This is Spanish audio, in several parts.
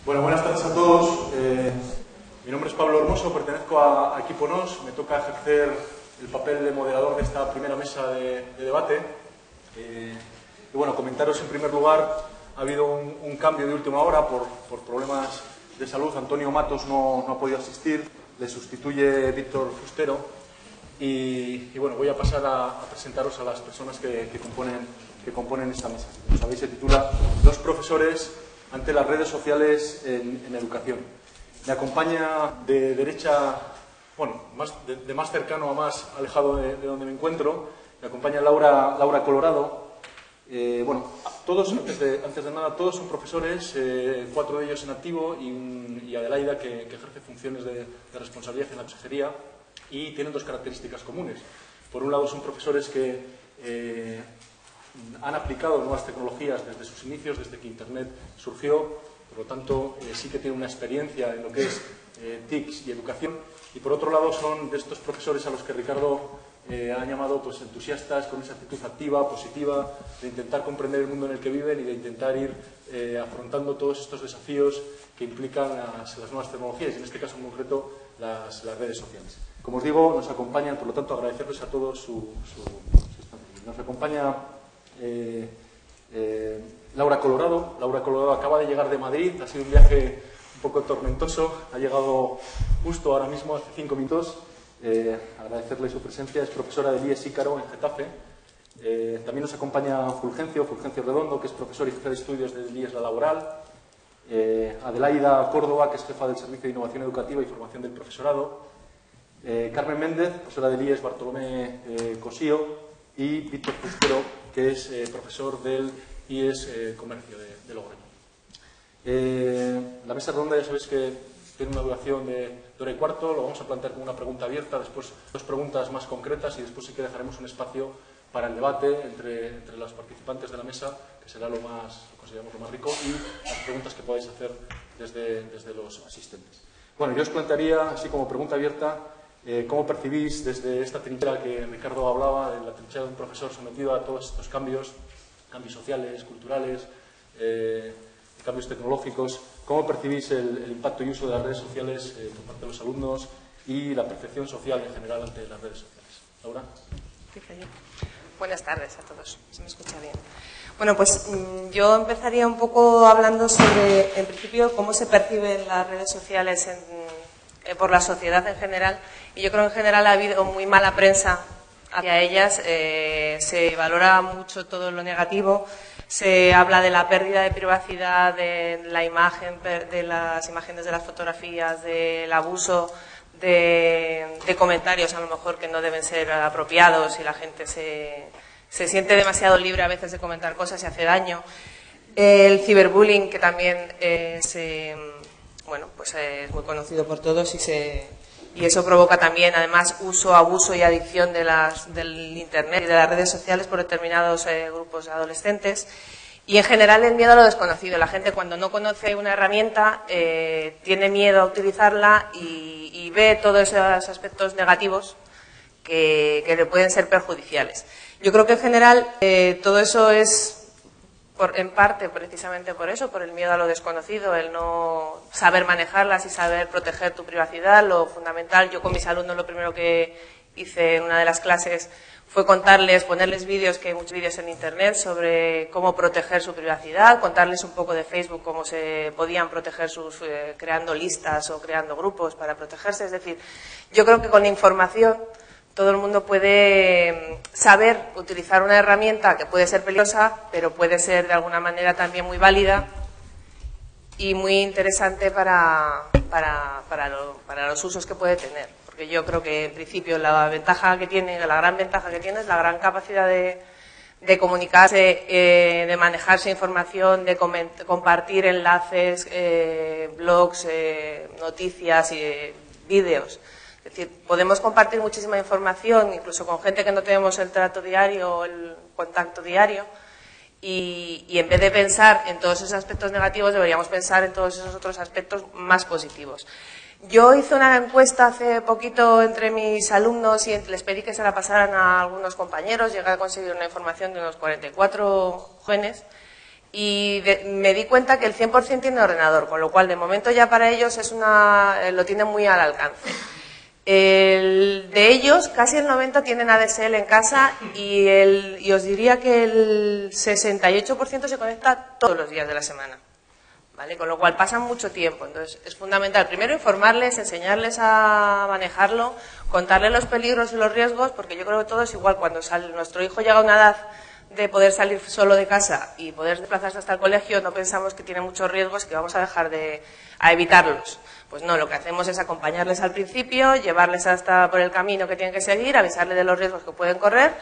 Bueno, buenas tardes a todos. Mi nombre es Pablo Hermoso, pertenezco a Equipo Nos. Me toca ejercer el papel de moderador de esta primera mesa de debate. Y bueno, comentaros en primer lugar, ha habido un cambio de última hora por problemas de salud. Antonio Matos no ha podido asistir, le sustituye Víctor Fustero. Y bueno, voy a pasar a presentaros a las personas que componen esta mesa. Como sabéis, se titula Los profesores ante las redes sociales en educación. Me acompaña de derecha, bueno, de más cercano a más alejado de donde me encuentro, me acompaña Laura Colorado. Bueno, todos, antes de nada, todos son profesores, 4 de ellos en activo y Adelaida, que ejerce funciones de responsabilidad en la consejería, y tienen 2 características comunes. Por un lado, son profesores que han aplicado nuevas tecnologías desde sus inicios, desde que Internet surgió. Por lo tanto, sí que tienen una experiencia en lo que es TICs y educación. Y por otro lado, son de estos profesores a los que Ricardo ha llamado pues, entusiastas, con esa actitud activa, positiva, de intentar comprender el mundo en el que viven y de intentar ir afrontando todos estos desafíos que implican las nuevas tecnologías, y en este caso en concreto las redes sociales. Como os digo, nos acompañan, por lo tanto, agradecerles a todos su estancia. Nos acompaña Laura Colorado. Laura Colorado acaba de llegar de Madrid, ha sido un viaje un poco tormentoso, ha llegado justo ahora mismo, hace 5 minutos. Agradecerle su presencia, es profesora del IES Ícaro en Getafe. También nos acompaña Fulgencio Redondo, que es profesor y jefe de estudios del IES La Laboral. Adelaida Córdoba, que es jefa del Servicio de Innovación Educativa y Formación del Profesorado. Carmen Méndez, profesora del IES Bartolomé Cosío. Y Víctor Fustero, que es profesor del IES Comercio de Logroño. La mesa redonda, ya sabéis que tiene una duración de hora y cuarto. Lo vamos a plantear como una pregunta abierta, después 2 preguntas más concretas y después sí que dejaremos un espacio para el debate entre los participantes de la mesa, que será lo más rico, y las preguntas que podáis hacer desde los asistentes. Bueno, yo os plantearía, así como pregunta abierta, ¿cómo percibís desde esta trinchera que Ricardo hablaba, de la trinchera de un profesor sometido a todos estos cambios sociales, culturales, cambios tecnológicos? ¿Cómo percibís el impacto y uso de las redes sociales por parte de los alumnos y la percepción social en general ante las redes sociales? Laura. Buenas tardes a todos. ¿Se me escucha bien? Bueno, pues yo empezaría un poco hablando sobre, en principio, cómo se perciben las redes sociales por la sociedad en general. Y yo creo que en general ha habido muy mala prensa hacia ellas. Se valora mucho todo lo negativo. Se habla de la pérdida de privacidad, de la imagen, de las imágenes de las fotografías, del abuso de comentarios a lo mejor que no deben ser apropiados, y la gente se siente demasiado libre a veces de comentar cosas y hace daño. El ciberbullying, que también pues es muy conocido por todos, y eso provoca también, además, uso, abuso y adicción del Internet y de las redes sociales por determinados grupos de adolescentes. Y en general el miedo a lo desconocido. La gente, cuando no conoce una herramienta, tiene miedo a utilizarla y ve todos esos aspectos negativos que le pueden ser perjudiciales. Yo creo que en general todo eso es en parte precisamente por eso, por el miedo a lo desconocido, el no saber manejarlas y saber proteger tu privacidad. Lo fundamental, yo con mis alumnos lo primero que hice en una de las clases fue ponerles vídeos, que hay muchos vídeos en Internet sobre cómo proteger su privacidad, contarles un poco de Facebook, cómo se podían proteger creando listas o creando grupos para protegerse. Es decir, yo creo que con información todo el mundo puede saber utilizar una herramienta que puede ser peligrosa, pero puede ser de alguna manera también muy válida y muy interesante para los usos que puede tener. Porque yo creo que en principio la gran ventaja que tiene es la gran capacidad de comunicarse, de manejarse información, de compartir enlaces, blogs, noticias y vídeos. Es decir, podemos compartir muchísima información, incluso con gente que no tenemos el trato diario o el contacto diario, y en vez de pensar en todos esos aspectos negativos, deberíamos pensar en todos esos otros aspectos más positivos. Yo hice una encuesta hace poquito entre mis alumnos y les pedí que se la pasaran a algunos compañeros. Llegué a conseguir una información de unos 44 jóvenes y me di cuenta que el 100% tiene ordenador, con lo cual de momento ya para ellos lo tienen muy al alcance. De ellos, casi el 90% tienen ADSL en casa y os diría que el 68% se conecta todos los días de la semana, ¿vale? Con lo cual pasan mucho tiempo. Entonces es fundamental primero informarles, enseñarles a manejarlo, contarles los peligros y los riesgos, porque yo creo que todo es igual. Cuando nuestro hijo llega a una edad de poder salir solo de casa y poder desplazarse hasta el colegio, no pensamos que tiene muchos riesgos y que vamos a dejar a evitarlos. Pues no, lo que hacemos es acompañarles al principio, llevarles hasta por el camino que tienen que seguir, avisarles de los riesgos que pueden correr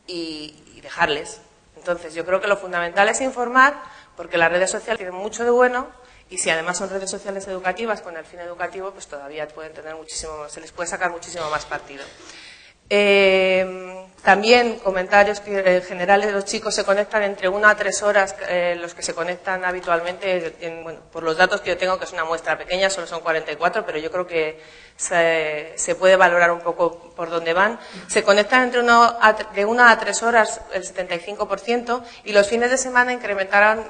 y dejarles. Entonces, yo creo que lo fundamental es informar, porque las redes sociales tienen mucho de bueno y si además son redes sociales educativas con el fin educativo, pues todavía pueden tener se les puede sacar muchísimo más partido. También comentarios que en general los chicos se conectan entre 1 a 3 horas, los que se conectan habitualmente, bueno, por los datos que yo tengo, que es una muestra pequeña, solo son 44, pero yo creo que se puede valorar un poco por dónde van. Se conectan de 1 a 3 horas el 75% y los fines de semana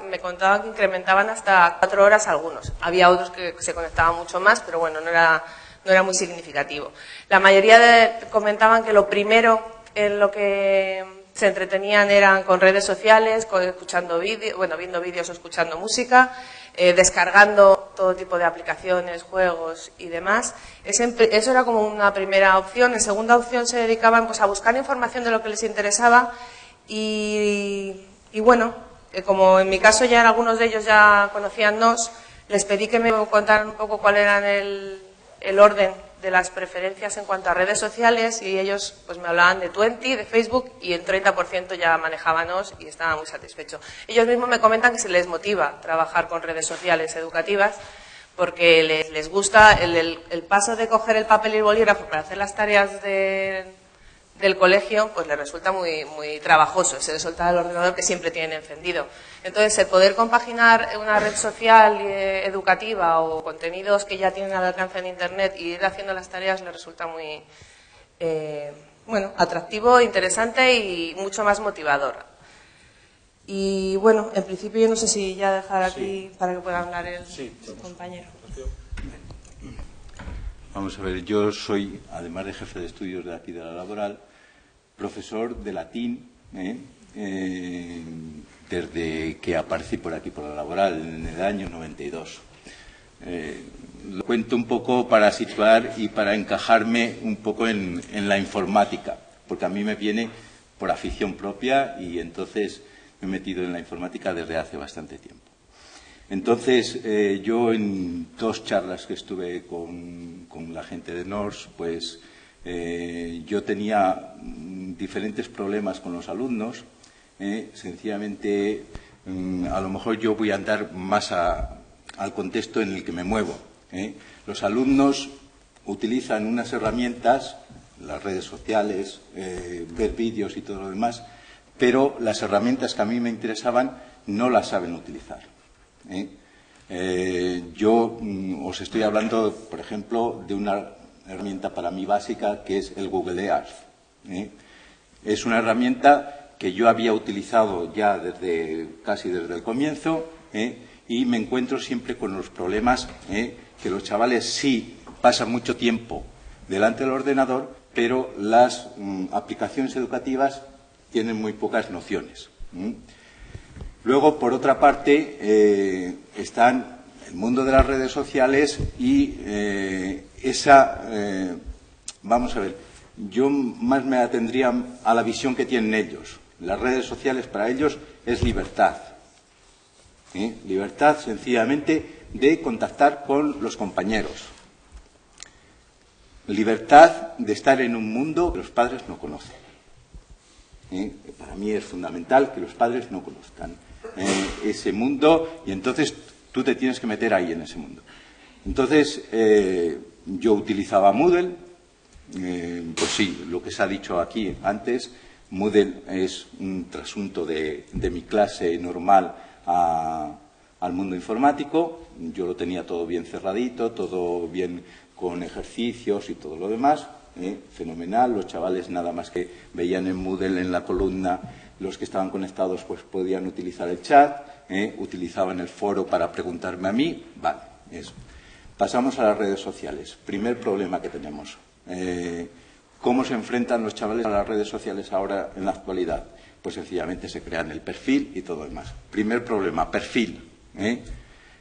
me contaban que incrementaban hasta 4 horas algunos. Había otros que se conectaban mucho más, pero bueno, no era muy significativo. La mayoría comentaban que lo primero en lo que se entretenían eran con redes sociales, escuchando viendo vídeos o escuchando música, descargando todo tipo de aplicaciones, juegos y demás. Eso era como una primera opción. En segunda opción se dedicaban pues a buscar información de lo que les interesaba y bueno, como en mi caso ya algunos de ellos ya conocían NOS, les pedí que me contaran un poco cuál era el orden de las preferencias en cuanto a redes sociales y ellos pues me hablaban de Twenty, de Facebook y el 30% ya manejaban NOS y estaban muy satisfechos. Ellos mismos me comentan que se les motiva trabajar con redes sociales educativas porque les gusta el paso de coger el papel y el bolígrafo para hacer las tareas del colegio, pues les resulta muy, muy trabajoso, se les suelta el ordenador que siempre tienen encendido. Entonces, el poder compaginar una red social educativa o contenidos que ya tienen al alcance en Internet y ir haciendo las tareas les resulta muy atractivo, interesante y mucho más motivador. Y bueno, en principio yo no sé si ya dejar aquí para que pueda hablar el compañero. Vamos a ver, yo soy, además de jefe de estudios de aquí de la Laboral, profesor de latín, desde que aparecí por aquí por la Laboral, en el año 92. Lo cuento un poco para situar y para encajarme un poco en la informática, porque a mí me viene por afición propia y entonces me he metido en la informática desde hace bastante tiempo. Entonces, yo en 2 charlas que estuve con la gente de NOS, pues yo tenía diferentes problemas con los alumnos. Sencillamente, a lo mejor yo voy a andar más al contexto en el que me muevo. Los alumnos utilizan unas herramientas, las redes sociales, ver vídeos y todo lo demás, pero las herramientas que a mí me interesaban no las saben utilizar. Yo os estoy hablando, por ejemplo, de una herramienta para mí básica que es el Google Earth. Es una herramienta que yo había utilizado ya casi desde el comienzo y me encuentro siempre con los problemas que los chavales sí pasan mucho tiempo delante del ordenador, pero las aplicaciones educativas tienen muy pocas nociones. Luego, por otra parte, están el mundo de las redes sociales y vamos a ver, yo más me atendría a la visión que tienen ellos. Las redes sociales para ellos es libertad. Libertad, sencillamente, de contactar con los compañeros. Libertad de estar en un mundo que los padres no conocen. Para mí es fundamental que los padres no conozcan ese mundo y entonces tú te tienes que meter ahí en ese mundo. Entonces, yo utilizaba Moodle, pues sí, lo que se ha dicho aquí antes, Moodle es un trasunto de mi clase normal al mundo informático. Yo lo tenía todo bien cerradito, todo bien con ejercicios y todo lo demás, fenomenal. Los chavales nada más que veían en Moodle en la columna, los que estaban conectados pues podían utilizar el chat utilizaban el foro para preguntarme a mí. Vale, eso. Pasamos a las redes sociales. Primer problema que tenemos. ¿Cómo se enfrentan los chavales a las redes sociales ahora en la actualidad? Pues sencillamente se crean el perfil y todo lo demás. Primer problema, perfil.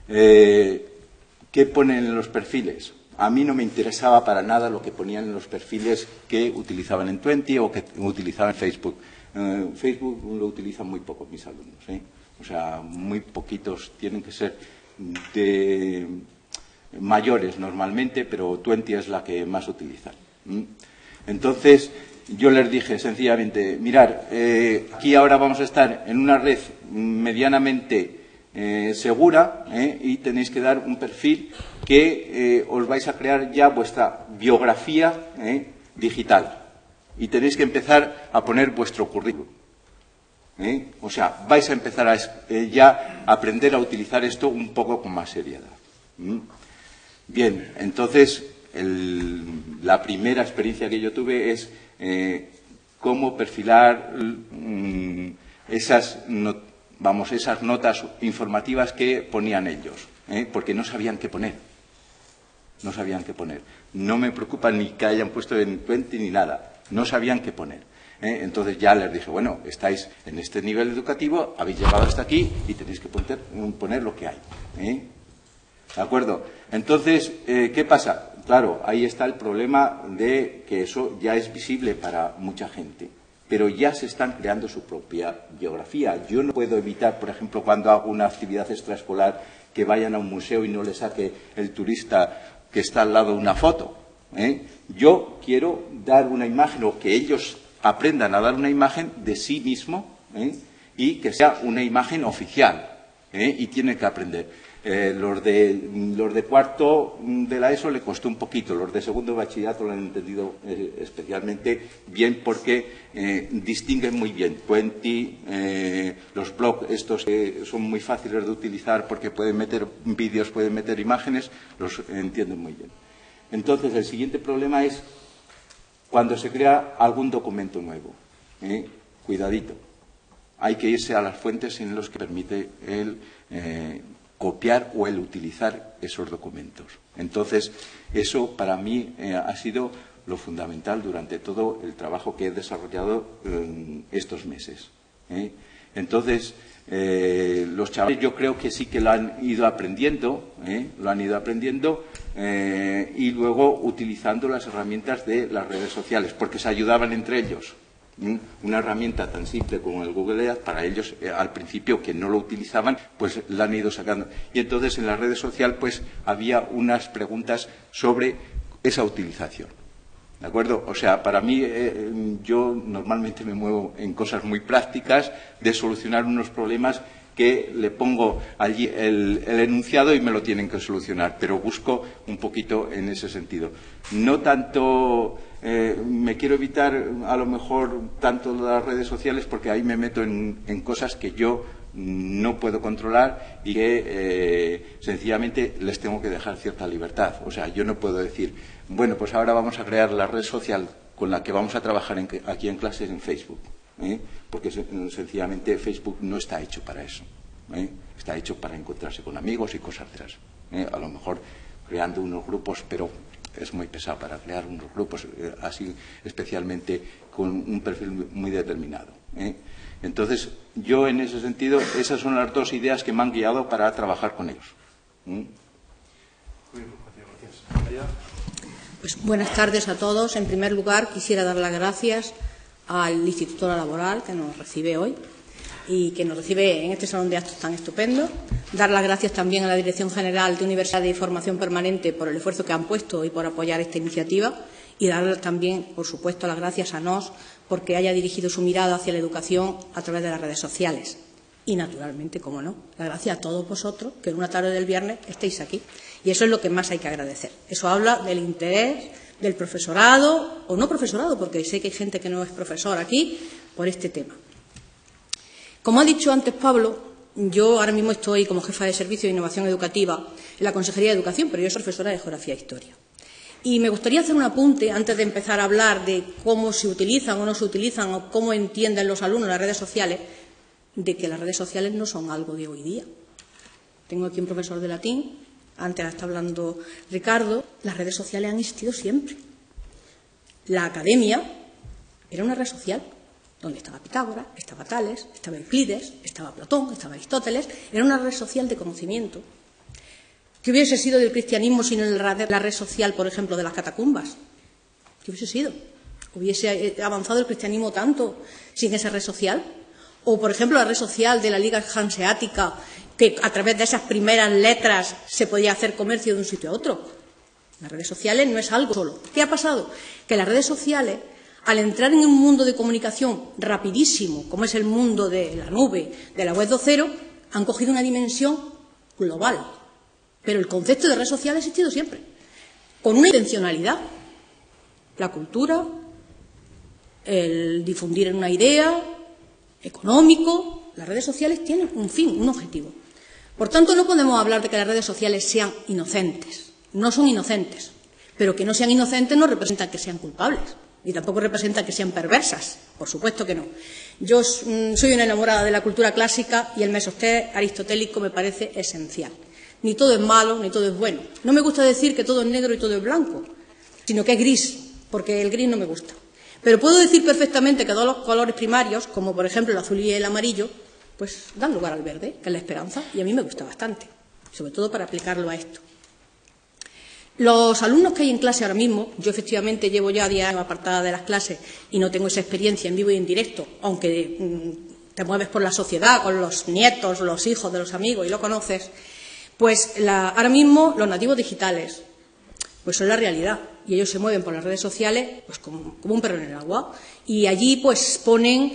¿Qué ponen en los perfiles? A mí no me interesaba para nada lo que ponían en los perfiles que utilizaban en Twenty o que utilizaban en Facebook. Facebook lo utilizan muy poco mis alumnos. O sea, muy poquitos, tienen que ser de mayores normalmente, pero Twenty es la que más utilizan. Entonces, yo les dije sencillamente, mirar, aquí ahora vamos a estar en una red medianamente segura y tenéis que dar un perfil que os vais a crear ya vuestra biografía digital y tenéis que empezar a poner vuestro currículum. O sea, vais a empezar ya a aprender a utilizar esto un poco con más seriedad. Bien, entonces la primera experiencia que yo tuve es cómo perfilar esas notas informativas que ponían ellos, porque no sabían qué poner. No sabían qué poner. No me preocupa ni que hayan puesto en Twenty ni nada. No sabían qué poner. Entonces ya les dije, bueno, estáis en este nivel educativo, habéis llegado hasta aquí y tenéis que poner lo que hay. ¿De acuerdo? Entonces, ¿qué pasa? Claro, ahí está el problema de que eso ya es visible para mucha gente, pero ya se están creando su propia biografía. Yo no puedo evitar, por ejemplo, cuando hago una actividad extraescolar, que vayan a un museo y no le saque el turista que está al lado una foto. Yo quiero dar una imagen, o que ellos aprendan a dar una imagen de sí mismo y que sea una imagen oficial. Y tienen que aprender. Los de cuarto de la ESO le costó un poquito, los de segundo de bachillerato lo han entendido especialmente bien porque distinguen muy bien. Twenty, los blogs estos que son muy fáciles de utilizar porque pueden meter vídeos, pueden meter imágenes, los entienden muy bien. Entonces, el siguiente problema es cuando se crea algún documento nuevo. Cuidadito. Hay que irse a las fuentes en las que permite el copiar o el utilizar esos documentos. Entonces, eso para mí ha sido lo fundamental durante todo el trabajo que he desarrollado estos meses. Entonces, los chavales yo creo que sí que lo han ido aprendiendo, y luego utilizando las herramientas de las redes sociales, porque se ayudaban entre ellos. Una herramienta tan simple como el Google Earth, para ellos al principio que no lo utilizaban, pues la han ido sacando. Y entonces en las redes sociales pues había unas preguntas sobre esa utilización. ¿De acuerdo? O sea, para mí yo normalmente me muevo en cosas muy prácticas de solucionar unos problemas que le pongo allí el enunciado y me lo tienen que solucionar, pero busco un poquito en ese sentido. No tanto, me quiero evitar a lo mejor tanto las redes sociales porque ahí me meto en cosas que yo no puedo controlar y que sencillamente les tengo que dejar cierta libertad. O sea, yo no puedo decir, bueno, pues ahora vamos a crear la red social con la que vamos a trabajar aquí en clases en Facebook. Porque sencillamente Facebook no está hecho para eso. Está hecho para encontrarse con amigos y cosas de esas. A lo mejor creando unos grupos, pero es muy pesado para crear unos grupos así, especialmente con un perfil muy determinado. Entonces, yo en ese sentido, esas son las dos ideas que me han guiado para trabajar con ellos. Pues buenas tardes a todos. En primer lugar, quisiera dar las gracias al Instituto Laboral que nos recibe hoy y que nos recibe en este salón de actos tan estupendo. Dar las gracias también a la Dirección General de Universidad y Formación Permanente por el esfuerzo que han puesto y por apoyar esta iniciativa, y dar también, por supuesto, las gracias a NOS porque haya dirigido su mirada hacia la educación a través de las redes sociales. Y, naturalmente, como no, las gracias a todos vosotros que en una tarde del viernes estéis aquí. Y eso es lo que más hay que agradecer. Eso habla del interés del profesorado, o no profesorado, porque sé que hay gente que no es profesor aquí, por este tema. Como ha dicho antes Pablo, yo ahora mismo estoy como jefa de Servicio de Innovación Educativa en la Consejería de Educación, pero yo soy profesora de Geografía e Historia. Y me gustaría hacer un apunte antes de empezar a hablar de cómo se utilizan o no se utilizan o cómo entienden los alumnos las redes sociales, de que las redes sociales no son algo de hoy día. Tengo aquí un profesor de latín, antes está hablando Ricardo, las redes sociales han existido siempre. La academia era una red social, donde estaba Pitágoras, estaba Tales, estaba Euclides, estaba Platón, estaba Aristóteles, era una red social de conocimiento. ¿Qué hubiese sido del cristianismo sin la red social, por ejemplo, de las catacumbas? ¿Qué hubiese sido? ¿Hubiese avanzado el cristianismo tanto sin esa red social? O, por ejemplo, la red social de la Liga Hanseática, que a través de esas primeras letras se podía hacer comercio de un sitio a otro. Las redes sociales no es algo solo. ¿Qué ha pasado? Que las redes sociales, al entrar en un mundo de comunicación rapidísimo, como es el mundo de la nube, de la web 2.0, han cogido una dimensión global. Pero el concepto de red social ha existido siempre, con una intencionalidad. La cultura, el difundir una idea, económico. Las redes sociales tienen un fin, un objetivo. Por tanto, no podemos hablar de que las redes sociales sean inocentes. No son inocentes. Pero que no sean inocentes no representa que sean culpables. Y tampoco representa que sean perversas. Por supuesto que no. Yo soy una enamorada de la cultura clásica y el mesostés aristotélico me parece esencial. Ni todo es malo, ni todo es bueno. No me gusta decir que todo es negro y todo es blanco, sino que es gris, porque el gris no me gusta. Pero puedo decir perfectamente que todos los colores primarios, como por ejemplo el azul y el amarillo, pues dan lugar al verde, que es la esperanza, y a mí me gusta bastante, sobre todo para aplicarlo a esto. Los alumnos que hay en clase ahora mismo, yo efectivamente llevo ya 10 años apartada de las clases y no tengo esa experiencia en vivo y en directo, aunque te mueves por la sociedad con los nietos, los hijos de los amigos y lo conoces, pues ahora mismo los nativos digitales pues son la realidad y ellos se mueven por las redes sociales pues como un perro en el agua y allí pues ponen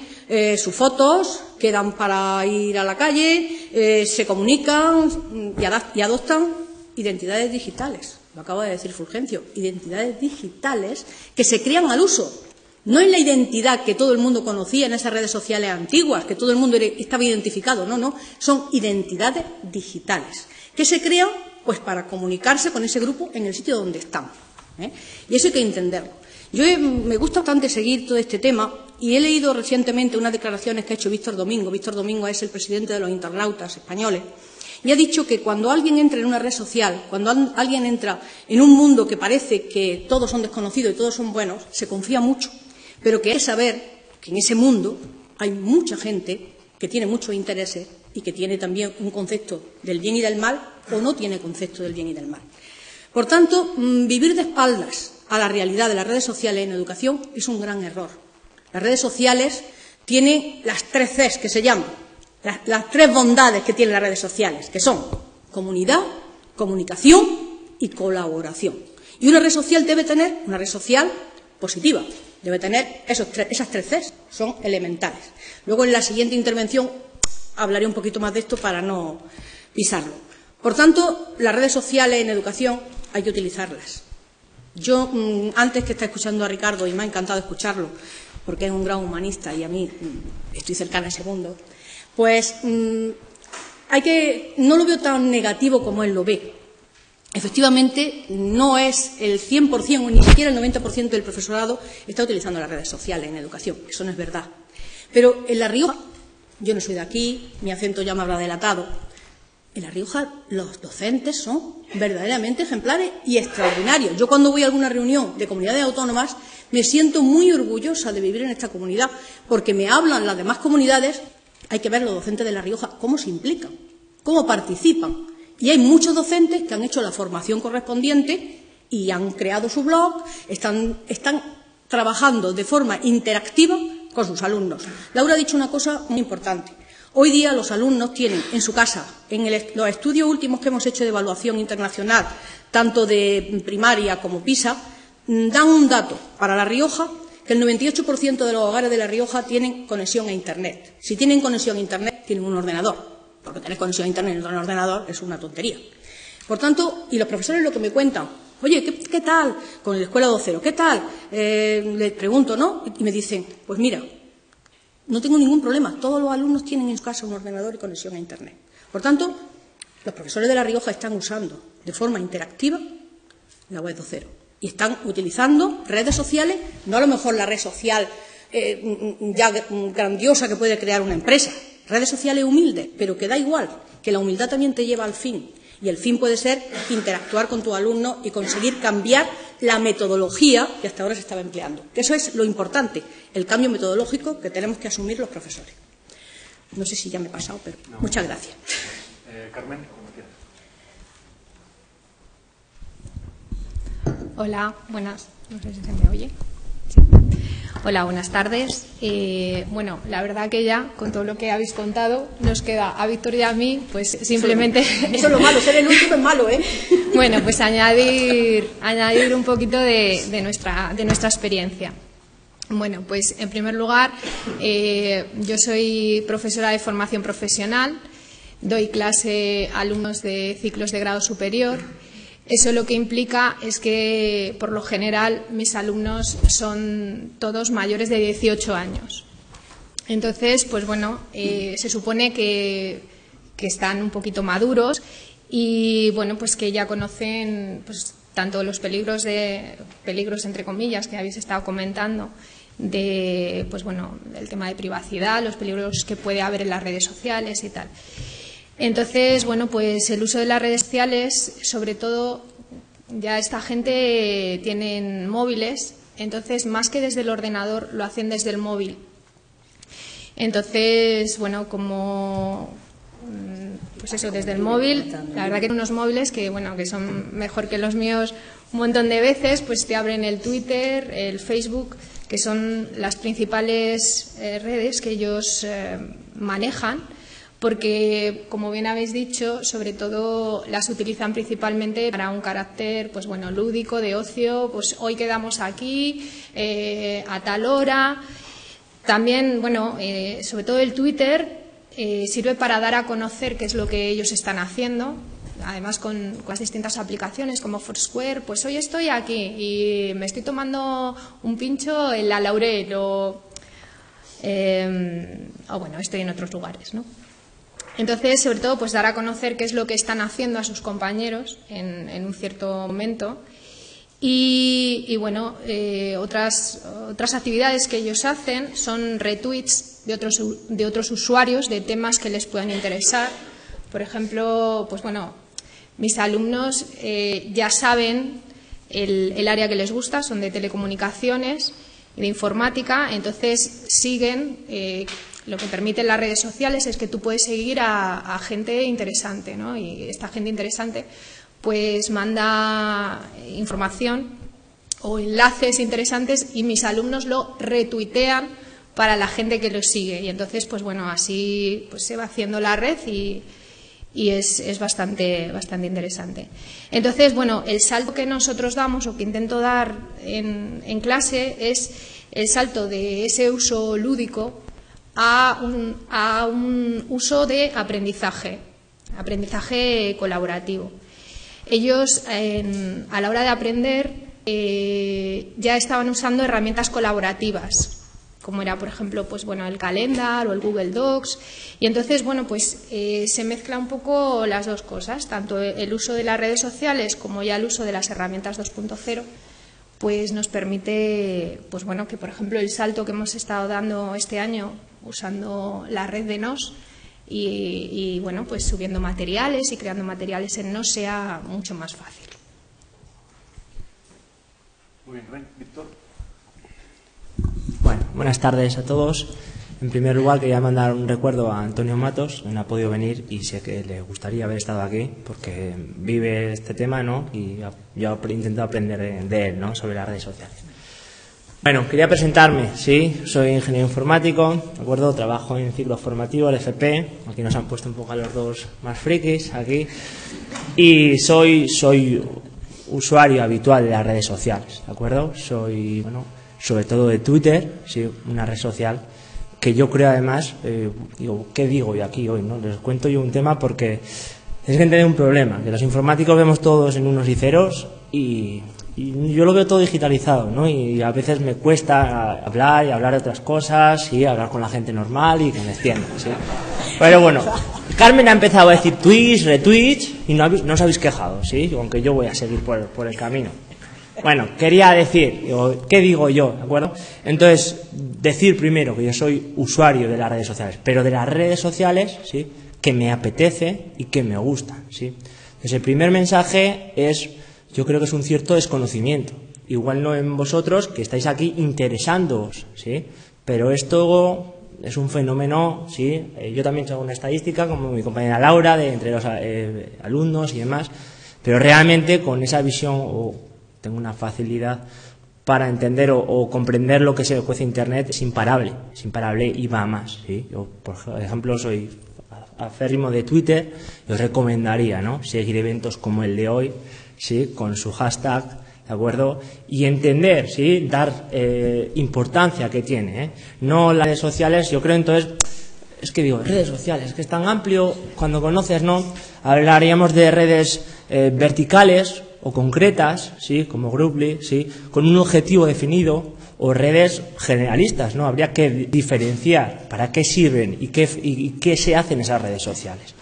sus fotos, quedan para ir a la calle, se comunican y adoptan identidades digitales. Lo acaba de decir Fulgencio, identidades digitales que se crean al uso. No es la identidad que todo el mundo conocía en esas redes sociales antiguas, que todo el mundo estaba identificado, no, son identidades digitales que se crean pues para comunicarse con ese grupo en el sitio donde están. Y eso hay que entenderlo. Me gusta bastante seguir todo este tema y he leído recientemente unas declaraciones que ha hecho Víctor Domingo. Víctor Domingo es el presidente de los internautas españoles y ha dicho que cuando alguien entra en una red social, cuando alguien entra en un mundo que parece que todos son desconocidos y todos son buenos, se confía mucho, pero que hay que saber que en ese mundo hay mucha gente que tiene muchos intereses y que tiene también un concepto del bien y del mal o no tiene concepto del bien y del mal. Por tanto, vivir de espaldas a la realidad de las redes sociales en educación es un gran error. Las redes sociales tienen las 3 Cs que se llaman, las 3 bondades que tienen las redes sociales, que son comunidad, comunicación y colaboración. Y una red social debe tener, una red social positiva, debe tener esas 3 Cs, son elementales. Luego en la siguiente intervención hablaré un poquito más de esto para no pisarlo. Por tanto, las redes sociales en educación hay que utilizarlas. Yo, antes que está escuchando a Ricardo, y me ha encantado escucharlo, porque es un gran humanista y a mí estoy cercana a ese mundo, pues no lo veo tan negativo como él lo ve. Efectivamente, no es el 100% o ni siquiera el 90% del profesorado está utilizando las redes sociales en educación. Eso no es verdad. Pero en La Rioja, yo no soy de aquí, mi acento ya me habrá delatado, en La Rioja los docentes son verdaderamente ejemplares y extraordinarios. Yo cuando voy a alguna reunión de comunidades autónomas me siento muy orgullosa de vivir en esta comunidad porque me hablan las demás comunidades. Hay que ver los docentes de La Rioja cómo se implican, cómo participan. Y hay muchos docentes que han hecho la formación correspondiente y han creado su blog, están trabajando de forma interactiva con sus alumnos. Laura ha dicho una cosa muy importante. Hoy día los alumnos tienen en su casa, en los estudios últimos que hemos hecho de evaluación internacional, tanto de primaria como PISA, dan un dato para La Rioja, que el 98% de los hogares de La Rioja tienen conexión a Internet. Si tienen conexión a Internet, tienen un ordenador, porque tener conexión a Internet en un ordenador es una tontería. Por tanto, y los profesores lo que me cuentan, oye, ¿qué tal con la escuela 2.0? ¿Qué tal? Les pregunto, ¿no? Y me dicen, pues mira, no tengo ningún problema, todos los alumnos tienen en su casa un ordenador y conexión a Internet. Por tanto, los profesores de La Rioja están usando de forma interactiva la web 2.0 y están utilizando redes sociales, no a lo mejor la red social ya grandiosa que puede crear una empresa, redes sociales humildes, pero que da igual, que la humildad también te lleva al fin. Y el fin puede ser interactuar con tus alumnos y conseguir cambiar la metodología que hasta ahora se estaba empleando. Eso es lo importante, el cambio metodológico que tenemos que asumir los profesores. No sé si ya me he pasado, pero no. Muchas gracias. Carmen, como quieras. Hola, buenas. No sé si se me oye. Sí. Hola, buenas tardes. Bueno, la verdad que ya, con todo lo que habéis contado, nos queda a Víctor y a mí, pues simplemente... Eso es lo malo, ser el último es malo, ¿eh? Bueno, pues añadir un poquito de nuestra experiencia. Bueno, pues en primer lugar, yo soy profesora de formación profesional, doy clase a alumnos de ciclos de grado superior. Eso lo que implica es que, por lo general, mis alumnos son todos mayores de 18 años. Entonces, pues bueno, se supone que están un poquito maduros y, bueno, pues que ya conocen pues, tanto los peligros entre comillas, que habéis estado comentando, de, pues bueno, el tema de privacidad, los peligros que puede haber en las redes sociales y tal. Entonces, bueno, pues el uso de las redes sociales, sobre todo, ya esta gente tienen móviles, entonces más que desde el ordenador lo hacen desde el móvil. Entonces, bueno, como pues eso, desde el móvil, la verdad que hay unos móviles que, bueno, que son mejor que los míos un montón de veces, pues te abren el Twitter, el Facebook, que son las principales redes que ellos manejan, porque, como bien habéis dicho, sobre todo las utilizan principalmente para un carácter, pues bueno, lúdico, de ocio, pues hoy quedamos aquí, a tal hora. También, bueno, sobre todo el Twitter sirve para dar a conocer qué es lo que ellos están haciendo, además con las distintas aplicaciones como Foursquare, pues hoy estoy aquí y me estoy tomando un pincho en la Laurel o bueno, estoy en otros lugares, ¿no? Entonces, sobre todo, pues dar a conocer qué es lo que están haciendo a sus compañeros en un cierto momento. Y bueno, otras actividades que ellos hacen son retweets de otros usuarios de temas que les puedan interesar. Por ejemplo, pues bueno, mis alumnos ya saben el área que les gusta, son de telecomunicaciones y de informática, entonces siguen... Lo que permiten las redes sociales es que tú puedes seguir a gente interesante, ¿no? Y esta gente interesante pues manda información o enlaces interesantes y mis alumnos lo retuitean para la gente que los sigue. Y entonces, pues bueno, así pues se va haciendo la red y es bastante interesante. Entonces, bueno, el salto que nosotros damos o que intento dar en clase es el salto de ese uso lúdico a un uso de aprendizaje colaborativo. Ellos, a la hora de aprender, ya estaban usando herramientas colaborativas, como era, por ejemplo, pues bueno, el Calendar o el Google Docs, y entonces, bueno, pues se mezcla un poco las dos cosas, tanto el uso de las redes sociales como ya el uso de las herramientas 2.0, pues nos permite, pues bueno, que por ejemplo el salto que hemos estado dando este año usando la red de NOS y bueno, pues subiendo materiales y creando materiales en NOS sea mucho más fácil. Muy bien, Víctor. Bueno, buenas tardes a todos. En primer lugar, quería mandar un recuerdo a Antonio Matos, que no ha podido venir y sé que le gustaría haber estado aquí porque vive este tema, ¿no? Y yo he intentado aprender de él, ¿no? Sobre las redes sociales. Bueno, quería presentarme, sí, soy ingeniero informático, ¿de acuerdo? Trabajo en ciclo formativo, el FP, aquí nos han puesto un poco a los dos más frikis, aquí, y soy usuario habitual de las redes sociales, ¿de acuerdo? Soy, bueno, sobre todo de Twitter, sí, una red social que yo creo además, digo, ¿qué digo yo aquí hoy, no? Les cuento yo un tema porque es que hay un problema, que los informáticos vemos todos en unos y ceros y yo lo veo todo digitalizado, ¿no? Y a veces me cuesta hablar y hablar de otras cosas y hablar con la gente normal y que me entiendan, ¿sí? Pero bueno, Carmen ha empezado a decir tweets, retweets y no os habéis quejado, ¿sí? Aunque yo voy a seguir por el camino. Bueno, quería decir, ¿qué digo yo? ¿De acuerdo? Entonces, decir primero que yo soy usuario de las redes sociales, pero de las redes sociales, ¿sí?, que me apetece y que me gustan, ¿sí? Entonces, el primer mensaje es, yo creo que es un cierto desconocimiento. Igual no en vosotros, que estáis aquí interesándoos, ¿sí? Pero esto es un fenómeno, ¿sí? Yo también hago una estadística, como mi compañera Laura, de entre los alumnos y demás, pero realmente con esa visión tengo una facilidad para entender o comprender lo que se cuece Internet, es imparable y va más, ¿sí? Yo, por ejemplo, soy aférrimo de Twitter y os recomendaría, ¿no?, seguir eventos como el de hoy, ¿sí?, con su hashtag, ¿de acuerdo? Y entender, ¿sí?, dar importancia que tiene, ¿eh? No las redes sociales, yo creo, entonces, es que digo, redes sociales, es que es tan amplio, cuando conoces, ¿no?, hablaríamos de redes verticales o concretas, ¿sí?, como Grouply, ¿sí?, con un objetivo definido, o redes generalistas, ¿no? Habría que diferenciar para qué sirven y qué se hace en esas redes sociales.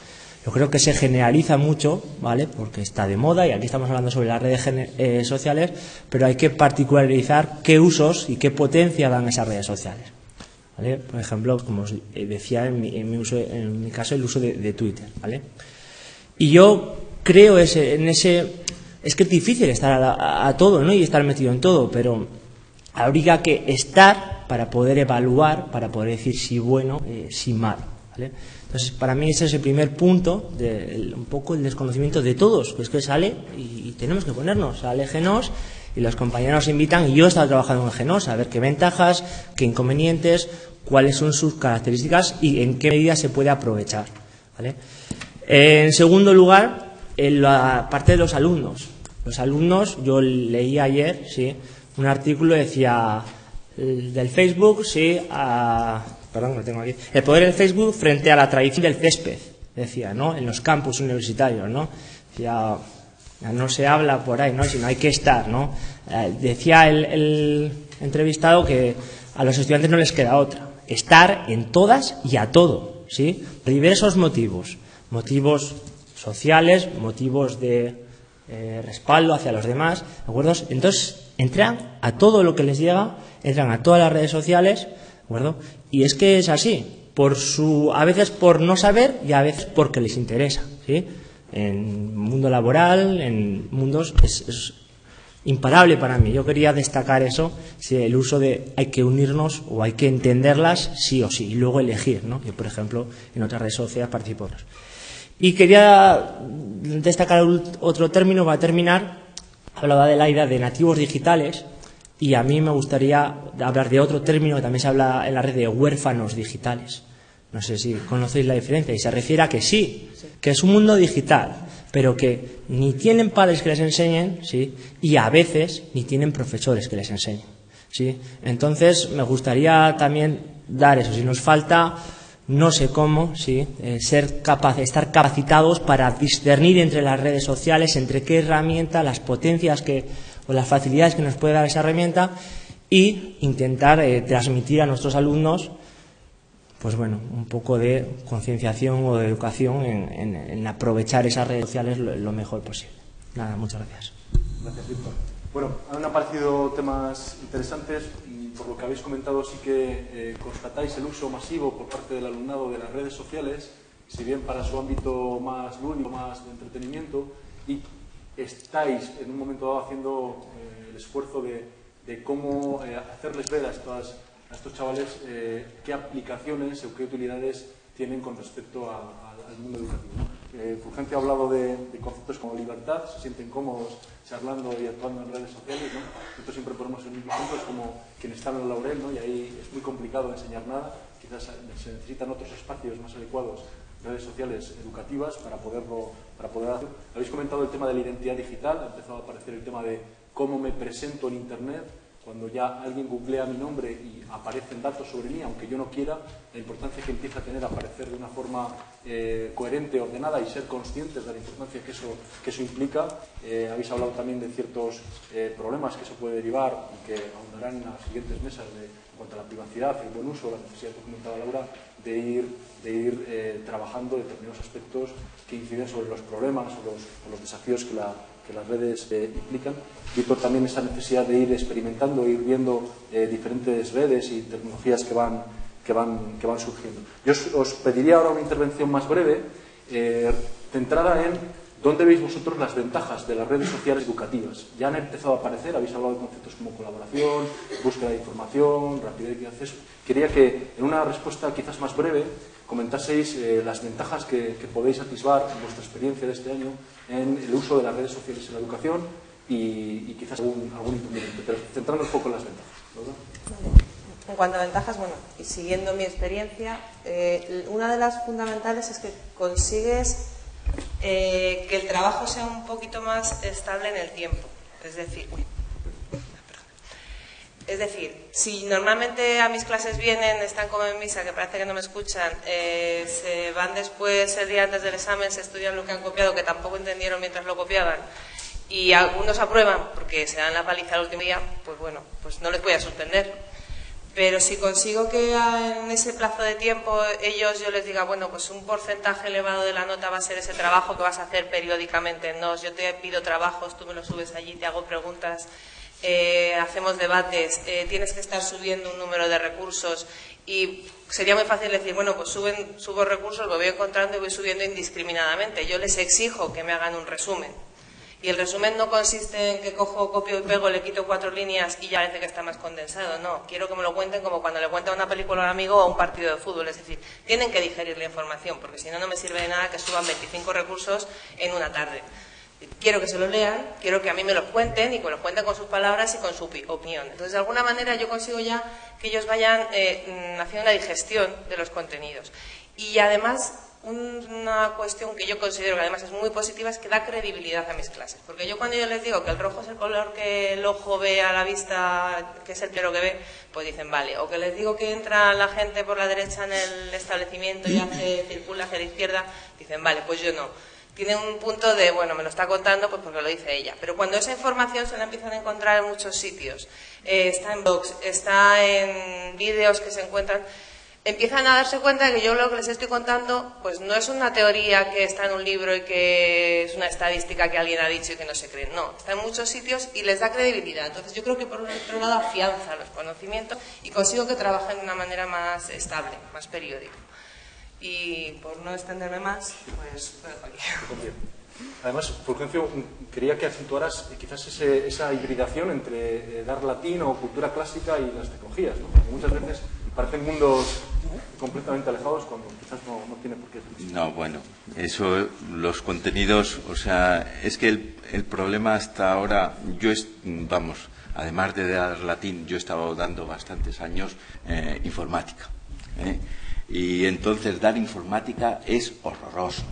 Yo creo que se generaliza mucho, ¿vale?, porque está de moda y aquí estamos hablando sobre las redes sociales, pero hay que particularizar qué usos y qué potencia dan esas redes sociales, ¿vale? Por ejemplo, como os decía, en mi caso, el uso de Twitter, ¿vale? Y yo creo es que es difícil estar a todo, ¿no?, y estar metido en todo, pero habría que estar para poder evaluar, para poder decir si bueno, si malo, ¿vale? Entonces, para mí ese es el primer punto, un poco el desconocimiento de todos, pues que sale y tenemos que ponernos, sale Genos y los compañeros nos invitan, y yo he estado trabajando en Genos, a ver qué ventajas, qué inconvenientes, cuáles son sus características y en qué medida se puede aprovechar, ¿vale? En segundo lugar, en la parte de los alumnos. Los alumnos, yo leí ayer, sí, un artículo decía del Facebook, sí, perdón, lo tengo aquí, el poder del Facebook frente a la tradición del césped, decía, ¿no?, en los campus universitarios, ¿no? Decía, no se habla por ahí, ¿no?, sino hay que estar, ¿no? Decía el entrevistado que a los estudiantes no les queda otra, estar en todas y a todo, ¿sí? Diversos motivos sociales, motivos de respaldo hacia los demás, ¿de acuerdo? Entonces entran a todo lo que les llega, entran a todas las redes sociales, ¿de acuerdo? Y es que es así, a veces por no saber y a veces porque les interesa, ¿sí? En mundo laboral, en mundos, es imparable para mí. Yo quería destacar eso, si el uso de hay que unirnos o hay que entenderlas sí o sí, y luego elegir, ¿no? Yo, por ejemplo, en otras redes sociales participo en otras. Y quería destacar otro término para terminar. Hablaba de la idea de nativos digitales y a mí me gustaría hablar de otro término que también se habla en la red de huérfanos digitales. No sé si conocéis la diferencia y se refiere a que sí, que es un mundo digital, pero que ni tienen padres que les enseñen, ¿sí?, y a veces ni tienen profesores que les enseñen, ¿sí? Entonces me gustaría también dar eso. Si nos falta, no sé cómo, ¿sí?, estar capacitados para discernir entre las redes sociales, entre qué herramienta, las potencias o las facilidades que nos puede dar esa herramienta, y intentar transmitir a nuestros alumnos, pues bueno, un poco de concienciación o de educación en aprovechar esas redes sociales lo mejor posible. Nada, muchas gracias. Gracias, Víctor. Bueno, han aparecido temas interesantes. Por lo que habéis comentado, sí que constatáis el uso masivo por parte del alumnado de las redes sociales, si bien para su ámbito más lúdico, más de entretenimiento, y estáis en un momento dado haciendo el esfuerzo de cómo hacerles ver a estos chavales qué aplicaciones o qué utilidades tienen con respecto al mundo educativo, ¿no? Fulgencio ha hablado de conceptos como libertad, se sienten cómodos charlando y actuando en redes sociales, ¿no? Nosotros siempre ponemos el mismo ejemplo, es como quien está en el laurel, ¿no?, y ahí es muy complicado enseñar nada, quizás se necesitan otros espacios más adecuados, redes sociales educativas, para poder hacer. Habéis comentado el tema de la identidad digital, ha empezado a aparecer el tema de cómo me presento en Internet. Cuando ya alguien googlea mi nombre y aparecen datos sobre mí, aunque yo no quiera, la importancia que empieza a tener aparecer de una forma coherente, ordenada, y ser conscientes de la importancia que eso implica. Habéis hablado también de ciertos problemas que eso puede derivar y que ahondarán en las siguientes mesas en cuanto a la privacidad, el buen uso, la necesidad que comentaba Laura, de ir trabajando determinados aspectos que inciden sobre los problemas o los desafíos que las redes implican, y por también esa necesidad de ir experimentando, ir viendo diferentes redes y tecnologías que van surgiendo. Yo os pediría ahora una intervención más breve, centrada en dónde veis vosotros las ventajas de las redes sociales educativas. Ya han empezado a aparecer, habéis hablado de conceptos como colaboración, búsqueda de información, rapidez y acceso. Quería que en una respuesta quizás más breve comentaseis las ventajas que podéis atisbar en vuestra experiencia de este año en el uso de las redes sociales en la educación y quizás algún inconveniente, pero centrando un poco en las ventajas, ¿verdad? Vale. En cuanto a ventajas, bueno, y siguiendo mi experiencia, una de las fundamentales es que consigues que el trabajo sea un poquito más estable en el tiempo. Es decir, si normalmente a mis clases vienen, están como en misa, que parece que no me escuchan, se van después el día antes del examen, se estudian lo que han copiado, que tampoco entendieron mientras lo copiaban, y algunos aprueban porque se dan la paliza el último día, pues bueno, pues no les voy a suspender. Pero si consigo que en ese plazo de tiempo yo les diga, bueno, pues un porcentaje elevado de la nota va a ser ese trabajo que vas a hacer periódicamente. No, yo te pido trabajos, tú me los subes allí, te hago preguntas, hacemos debates, tienes que estar subiendo un número de recursos, y sería muy fácil decir, bueno, pues subo recursos, lo voy encontrando y voy subiendo indiscriminadamente. Yo les exijo que me hagan un resumen. Y el resumen no consiste en que cojo, copio y pego, le quito 4 líneas y ya parece que está más condensado. No, quiero que me lo cuenten como cuando le cuentan una película a un amigo o un partido de fútbol. Es decir, tienen que digerir la información, porque si no, no me sirve de nada que suban 25 recursos en una tarde. Quiero que se lo lean, quiero que a mí me lo cuenten y que me lo cuenten con sus palabras y con su opinión. Entonces, de alguna manera, yo consigo ya que ellos vayan haciendo una digestión de los contenidos. Y además, una cuestión que yo considero que además es muy positiva es que da credibilidad a mis clases, porque yo cuando yo les digo que el rojo es el color que el ojo ve a la vista, que es el primero que ve, pues dicen vale, o que les digo que entra la gente por la derecha en el establecimiento y circula hacia la izquierda, dicen vale, pues yo no. Tiene un punto de, bueno, me lo está contando pues porque lo dice ella, pero cuando esa información se la empiezan a encontrar en muchos sitios, está en blogs, está en vídeos que se encuentran, empiezan a darse cuenta de que yo lo que les estoy contando pues no es una teoría que está en un libro y que es una estadística que alguien ha dicho y que no se cree. No, está en muchos sitios y les da credibilidad. Entonces yo creo que por otro lado afianza los conocimientos y consigo que trabajen de una manera más estable, más periódica. Y por no extenderme más, pues lo dejo aquí. Además, Fulgencio, quería que acentuaras quizás esa hibridación entre dar latín o cultura clásica y las tecnologías, ¿no? Porque muchas veces parecen mundos completamente alejados cuando quizás no tiene por qué ser. No, bueno, eso, los contenidos, o sea, es que el problema hasta ahora, además de dar latín, yo he estado dando bastantes años informática, y entonces dar informática es horroroso.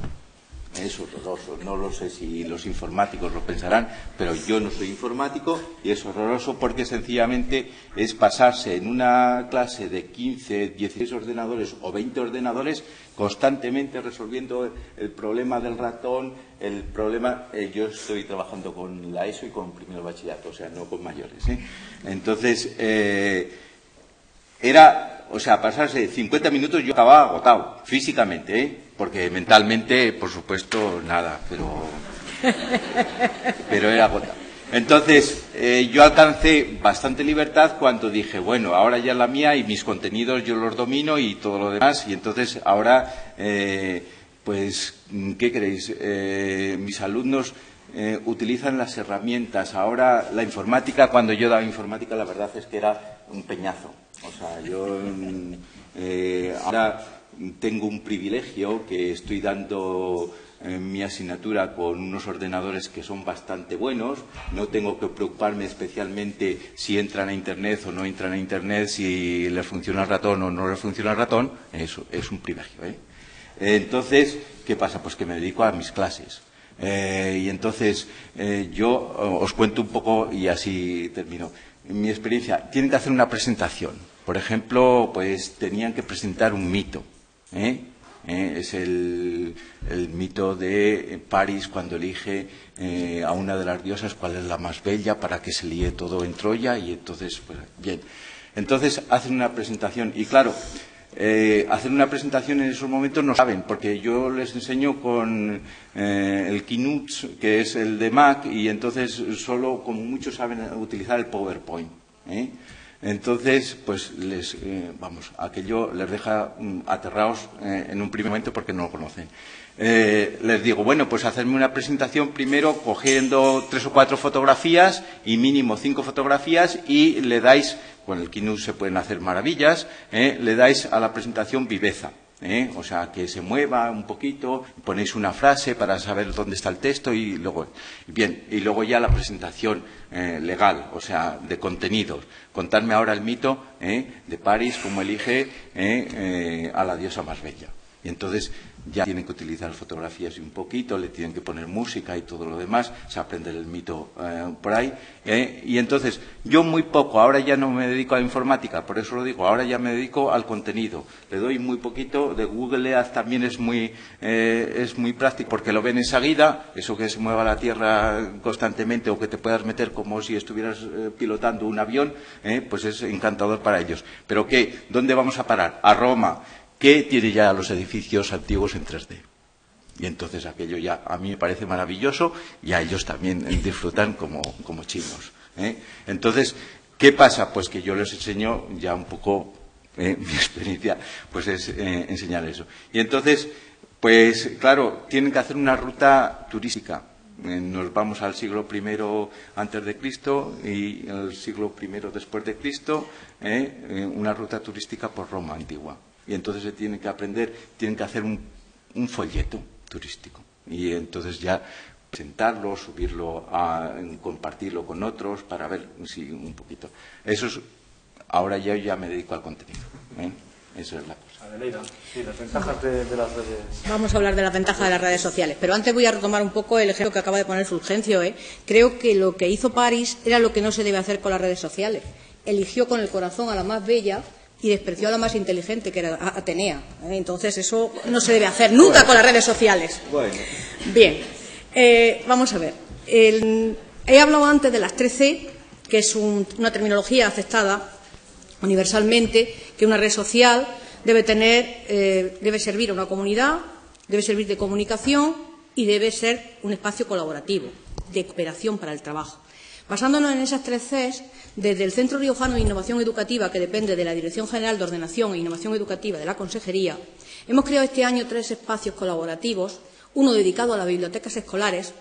Es horroroso, no lo sé si los informáticos lo pensarán, pero yo no soy informático y es horroroso porque sencillamente es pasarse en una clase de 15, 16 ordenadores o 20 ordenadores constantemente resolviendo el problema del ratón, el problema... yo estoy trabajando con la ESO y con primero bachillerato, o sea, no con mayores, Entonces, pasarse 50 minutos yo acababa agotado, físicamente, porque mentalmente, por supuesto, nada, pero era agotado. Entonces, yo alcancé bastante libertad cuando dije, bueno, ahora ya es la mía y mis contenidos yo los domino y todo lo demás, y entonces ahora, pues, ¿qué queréis? Mis alumnos utilizan las herramientas. Ahora, la informática, cuando yo daba informática, la verdad es que era un peñazo. O sea, yo ahora tengo un privilegio que estoy dando mi asignatura con unos ordenadores que son bastante buenos. No tengo que preocuparme especialmente si entran a Internet o no entran a Internet, si les funciona el ratón o no les funciona el ratón. Eso es un privilegio, Entonces, ¿qué pasa? Pues que me dedico a mis clases. Y entonces yo os cuento un poco y así termino. En mi experiencia, tienen que hacer una presentación. Por ejemplo, pues tenían que presentar un mito. Es el mito de París cuando elige a una de las diosas cuál es la más bella para que se líe todo en Troya, y entonces, pues bien. Entonces hacen una presentación y claro, hacer una presentación en esos momentos no saben, porque yo les enseño con el Keynote, que es el de Mac, y entonces solo, como muchos saben utilizar el PowerPoint. Entonces, pues aquello les deja aterrados en un primer momento porque no lo conocen. Les digo, bueno, pues hacerme una presentación primero cogiendo 3 o 4 fotografías y mínimo 5 fotografías, y le dais, con el Keynote se pueden hacer maravillas, le dais a la presentación viveza. O sea, que se mueva un poquito, ponéis una frase para saber dónde está el texto y luego ya la presentación legal, o sea, de contenidos. Contarme ahora el mito de París, cómo elige a la diosa más bella. Y entonces ya tienen que utilizar fotografías y un poquito, le tienen que poner música y todo lo demás, se aprende el mito por ahí. Y entonces, yo muy poco, ahora ya no me dedico a la informática, por eso lo digo, ahora ya me dedico al contenido. Le doy muy poquito, de Google Earth también es muy práctico, porque lo ven enseguida, eso que se mueva la Tierra constantemente o que te puedas meter como si estuvieras pilotando un avión, pues es encantador para ellos. Pero ¿qué? ¿Dónde vamos a parar? A Roma, que tiene ya los edificios antiguos en 3D. Y entonces aquello ya a mí me parece maravilloso y a ellos también disfrutan como chinos. Entonces, ¿qué pasa? Pues que yo les enseño ya un poco, mi experiencia, pues es enseñar eso. Y entonces, pues claro, tienen que hacer una ruta turística. Nos vamos al siglo I antes de Cristo y al siglo I después de Cristo, una ruta turística por Roma antigua. Y entonces se tiene que aprender, tienen que hacer un folleto turístico. Y entonces ya presentarlo, subirlo, compartirlo con otros para ver si un poquito. Eso es, ahora ya me dedico al contenido. Eso es la cosa. Adelaida, sí, las ventajas de las redes. Vamos a hablar de las ventajas de las redes sociales, pero antes voy a retomar un poco el ejemplo que acaba de poner Fulgencio. Creo que lo que hizo París era lo que no se debe hacer con las redes sociales. Eligió con el corazón a la más bella y despreció a la más inteligente, que era Atenea. Entonces, eso no se debe hacer nunca con las redes sociales. Bueno. Bien, vamos a ver. He hablado antes de las 3C, que es una terminología aceptada universalmente, que una red social debe servir a una comunidad, debe servir de comunicación y debe ser un espacio colaborativo, de cooperación para el trabajo. Basándonos en esas 3 Cs, desde el Centro Riojano de Innovación Educativa, que depende de la Dirección General de Ordenación e Innovación Educativa de la Consejería, hemos creado este año 3 espacios colaborativos, uno dedicado a las bibliotecas escolares,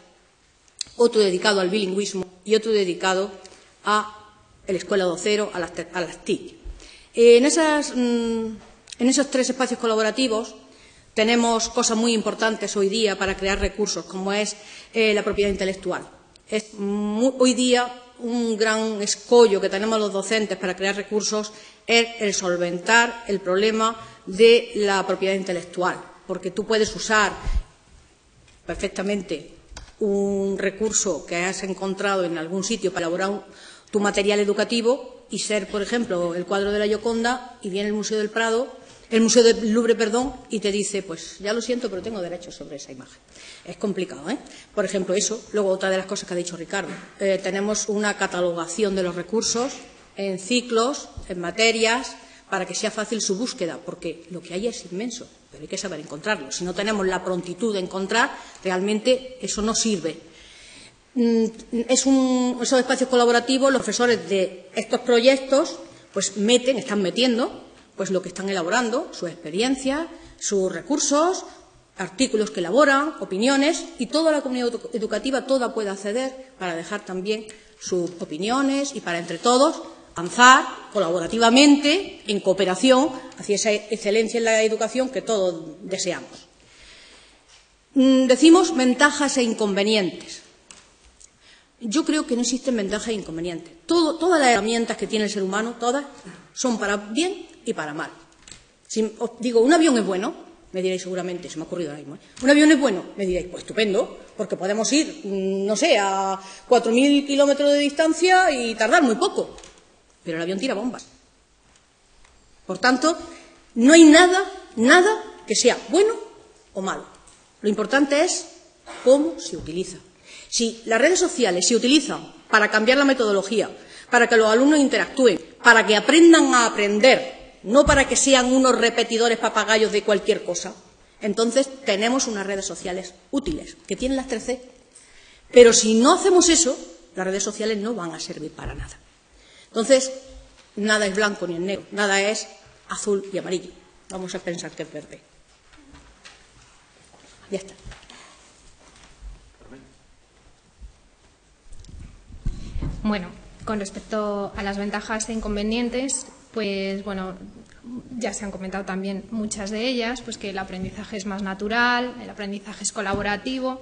otro dedicado al bilingüismo y otro dedicado a la Escuela 2.0, a las TIC. En esos 3 espacios colaborativos tenemos cosas muy importantes hoy día para crear recursos, como es la propiedad intelectual. Es hoy día un gran escollo que tenemos los docentes para crear recursos es el solventar el problema de la propiedad intelectual, porque tú puedes usar perfectamente un recurso que has encontrado en algún sitio para elaborar tu material educativo y ser, por ejemplo, el cuadro de la Gioconda, y viene el Museo del Louvre, y te dice, pues ya lo siento, pero tengo derechos sobre esa imagen. Es complicado, Por ejemplo, eso. Luego, otra de las cosas que ha dicho Ricardo. Tenemos una catalogación de los recursos en ciclos, en materias, para que sea fácil su búsqueda, porque lo que hay es inmenso, pero hay que saber encontrarlo. Si no tenemos la prontitud de encontrar, realmente eso no sirve. Esos espacios colaborativos, los profesores de estos proyectos, pues están metiendo pues lo que están elaborando, sus experiencias, sus recursos, artículos que elaboran, opiniones, y toda la comunidad educativa toda puede acceder para dejar también sus opiniones y para entre todos avanzar colaborativamente en cooperación hacia esa excelencia en la educación que todos deseamos. Decimos ventajas e inconvenientes. Yo creo que no existen ventajas e inconvenientes. Todas las herramientas que tiene el ser humano, todas, son para bien y para mal. Si os digo, un avión es bueno, me diréis seguramente, se me ha ocurrido ahora mismo, un avión es bueno, me diréis, pues estupendo, porque podemos ir, no sé, a 4.000 kilómetros de distancia y tardar muy poco. Pero el avión tira bombas. Por tanto, no hay nada que sea bueno o malo. Lo importante es cómo se utiliza. Si las redes sociales se utilizan para cambiar la metodología, para que los alumnos interactúen, para que aprendan a aprender, no para que sean unos repetidores papagayos de cualquier cosa. Entonces, tenemos unas redes sociales útiles, que tienen las 3C. Pero si no hacemos eso, las redes sociales no van a servir para nada. Entonces, nada es blanco ni es negro, nada es azul y amarillo. Vamos a pensar que es verde. Ya está. Bueno, con respecto a las ventajas e inconvenientes, pues bueno, ya se han comentado también muchas de ellas, pues que el aprendizaje es más natural, el aprendizaje es colaborativo,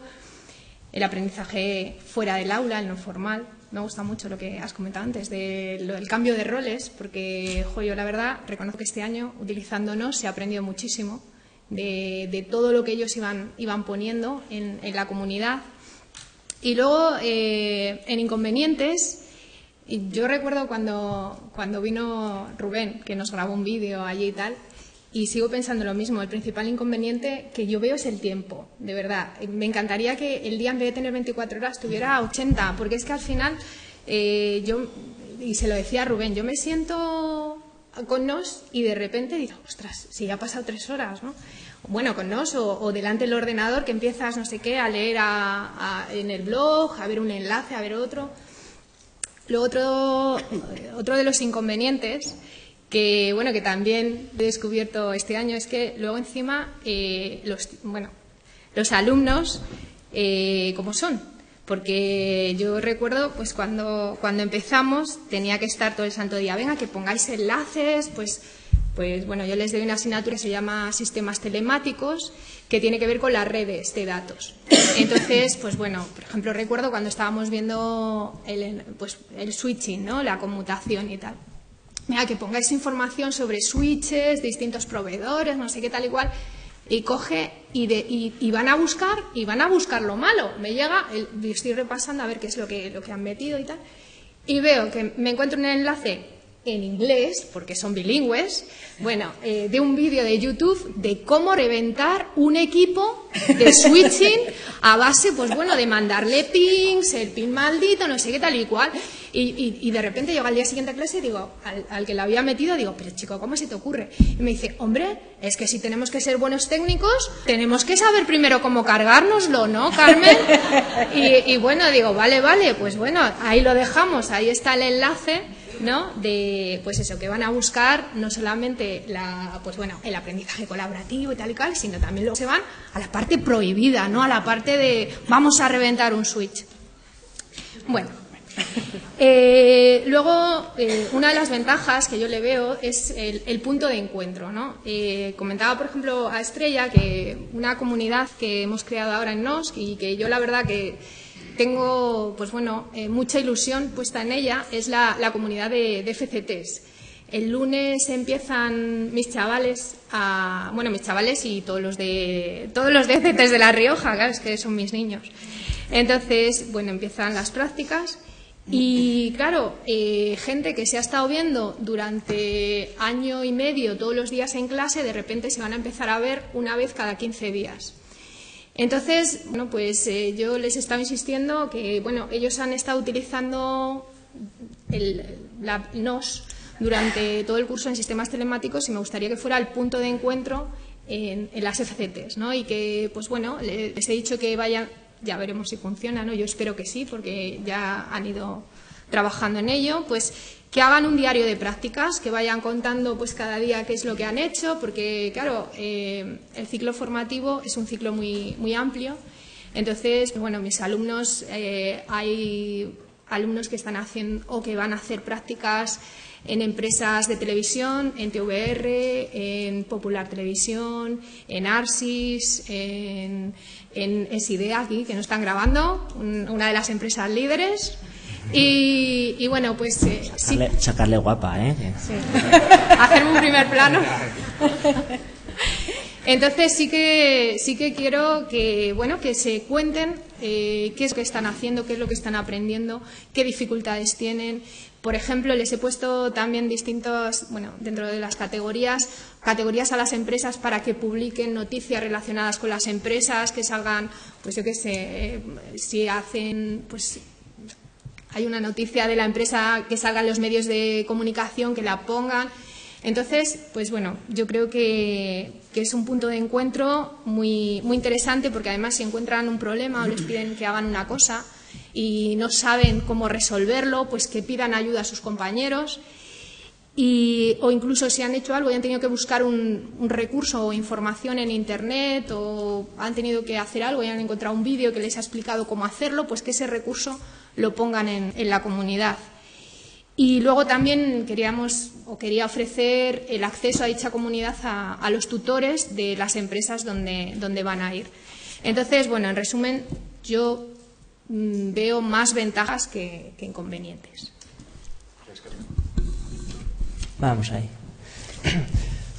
el aprendizaje fuera del aula, el no formal. Me gusta mucho lo que has comentado antes del cambio de roles, porque yo la verdad reconozco que este año, utilizándonos, se ha aprendido muchísimo de todo lo que ellos iban poniendo en la comunidad. Y luego, en inconvenientes, yo recuerdo cuando vino Rubén, que nos grabó un vídeo allí y tal, y sigo pensando lo mismo. El principal inconveniente que yo veo es el tiempo, de verdad. Me encantaría que el día, en vez de tener 24 horas, tuviera 80, porque es que al final, y se lo decía a Rubén, yo me siento con NOS y de repente digo, ostras, si ya ha pasado 3 horas, ¿no? Bueno, con NOS o delante del ordenador, que empiezas, no sé qué, a leer en el blog, a ver un enlace, a ver otro. Otro de los inconvenientes que también he descubierto este año es que luego encima los alumnos ¿cómo son? Porque yo recuerdo pues cuando empezamos tenía que estar todo el santo día, venga, que pongáis enlaces, pues bueno, yo les doy una asignatura que se llama Sistemas Telemáticos, que tiene que ver con las redes de datos. Entonces, pues bueno, por ejemplo, recuerdo cuando estábamos viendo el switching, ¿no? La conmutación y tal. Mira, que pongáis información sobre switches, distintos proveedores, no sé qué tal igual, y coge y van a buscar lo malo. Me llega, estoy repasando a ver qué es lo que han metido y tal, y veo que me encuentro un enlace en inglés, porque son bilingües, de un vídeo de YouTube de cómo reventar un equipo de switching a base, de mandarle pings, el ping maldito, no sé qué tal y cual. Y de repente llego al día siguiente a clase y digo, al que lo había metido, digo, pero chico, ¿cómo se te ocurre? Y me dice, hombre, es que si tenemos que ser buenos técnicos, tenemos que saber primero cómo cargárnoslo, ¿no, Carmen? Y bueno, digo, vale, pues bueno, ahí lo dejamos, ahí está el enlace, ¿no? De, pues eso, que van a buscar no solamente el aprendizaje colaborativo y tal y cual, sino también luego se van a la parte prohibida, ¿no? A la parte de vamos a reventar un switch. Bueno, luego una de las ventajas que yo le veo es el punto de encuentro, ¿no? Comentaba, por ejemplo, a Estrella que una comunidad que hemos creado ahora en NOS y que yo la verdad que tengo mucha ilusión puesta en ella, es la comunidad de FCTs. El lunes empiezan mis chavales y todos los de FCTs de La Rioja, claro, es que son mis niños. Entonces, empiezan las prácticas y, claro, gente que se ha estado viendo durante año y medio todos los días en clase, de repente se van a empezar a ver una vez cada 15 días. Entonces, yo les estaba insistiendo que, ellos han estado utilizando la NOS durante todo el curso en sistemas telemáticos y me gustaría que fuera el punto de encuentro en las FCTs, ¿no? Y que, les he dicho que vayan, ya veremos si funciona, ¿no? Yo espero que sí, porque ya han ido trabajando en ello, que hagan un diario de prácticas, que vayan contando cada día qué es lo que han hecho, porque claro, el ciclo formativo es un ciclo muy, muy amplio. Entonces, mis alumnos, hay alumnos que están haciendo o que van a hacer prácticas en empresas de televisión, en TVR, en Popular Televisión, en Arsis, en SIDEA aquí, que no están grabando, una de las empresas líderes. Y sí. Sacarle guapa, ¿eh? Sí. Hacerme un primer plano. Entonces sí que quiero que se cuenten qué es lo que están haciendo, qué es lo que están aprendiendo, qué dificultades tienen. Por ejemplo, les he puesto también distintos, dentro de las categorías a las empresas para que publiquen noticias relacionadas con las empresas, que salgan, si hacen, hay una noticia de la empresa que salga en los medios de comunicación, que la pongan. Entonces, pues bueno, yo creo que es un punto de encuentro muy, muy interesante, porque además si encuentran un problema o les piden que hagan una cosa y no saben cómo resolverlo, pues que pidan ayuda a sus compañeros. O incluso si han hecho algo y han tenido que buscar un recurso o información en Internet, o han tenido que hacer algo y han encontrado un vídeo que les ha explicado cómo hacerlo, pues que ese recurso lo pongan en la comunidad. Y luego también quería ofrecer el acceso a dicha comunidad a los tutores de las empresas donde van a ir. Entonces, bueno, en resumen, yo veo más ventajas que inconvenientes. Vamos ahí.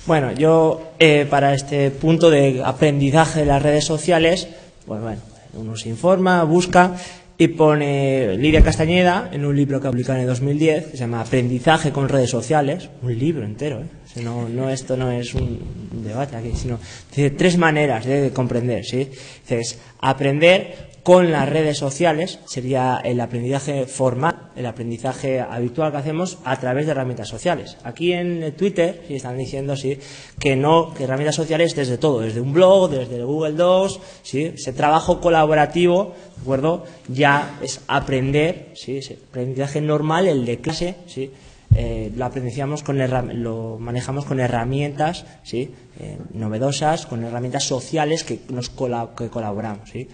Bueno, yo para este punto de aprendizaje de las redes sociales, pues bueno, uno se informa, busca y pone Lidia Castañeda en un libro que ha publicado en el 2010 que se llama Aprendizaje con redes sociales, un libro entero, esto no es un debate aquí, sino dice 3 maneras de comprender, ¿sí? Dices, aprender con las redes sociales sería el aprendizaje formal, el aprendizaje habitual que hacemos a través de herramientas sociales. Aquí en Twitter sí están diciendo que herramientas sociales desde todo, desde un blog, desde el Google Docs, ¿sí? Ese trabajo colaborativo, ¿de acuerdo? Ya es aprender, ¿sí? Ese aprendizaje normal, el de clase, ¿sí? Lo manejamos con herramientas, ¿sí? Novedosas, con herramientas sociales que colaboramos, ¿sí?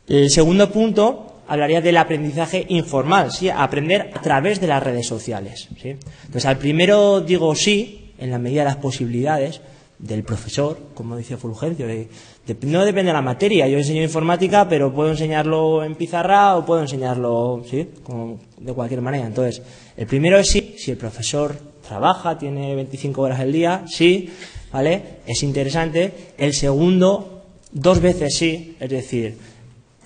El segundo punto hablaría del aprendizaje informal, ¿sí? Aprender a través de las redes sociales, ¿sí? Entonces, al primero digo sí, en la medida de las posibilidades del profesor, como dice Fulgencio, no depende de la materia. Yo enseño informática, pero puedo enseñarlo en pizarra o puedo enseñarlo, ¿sí? De cualquier manera. Entonces, el primero es sí, si el profesor trabaja, tiene 25 horas al día, sí, ¿vale? Es interesante. El segundo, 2 veces sí, es decir,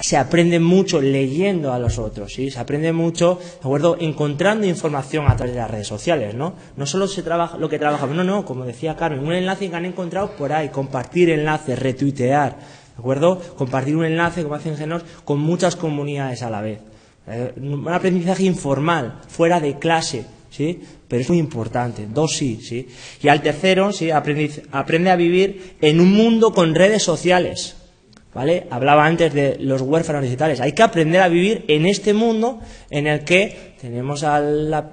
se aprende mucho leyendo a los otros, ¿sí? Se aprende mucho, ¿de acuerdo?, encontrando información a través de las redes sociales, ¿no? No solo se trabaja lo que trabajamos, no, como decía Carmen, un enlace que han encontrado por ahí, compartir enlaces, retuitear, ¿de acuerdo? Compartir un enlace, como hacen Genos, con muchas comunidades a la vez. Un aprendizaje informal, fuera de clase, ¿sí? Pero es muy importante, 2 sí, ¿sí? Y al tercero, ¿sí? Aprende a vivir en un mundo con redes sociales, ¿vale? Hablaba antes de los huérfanos digitales. Hay que aprender a vivir en este mundo en el que tenemos al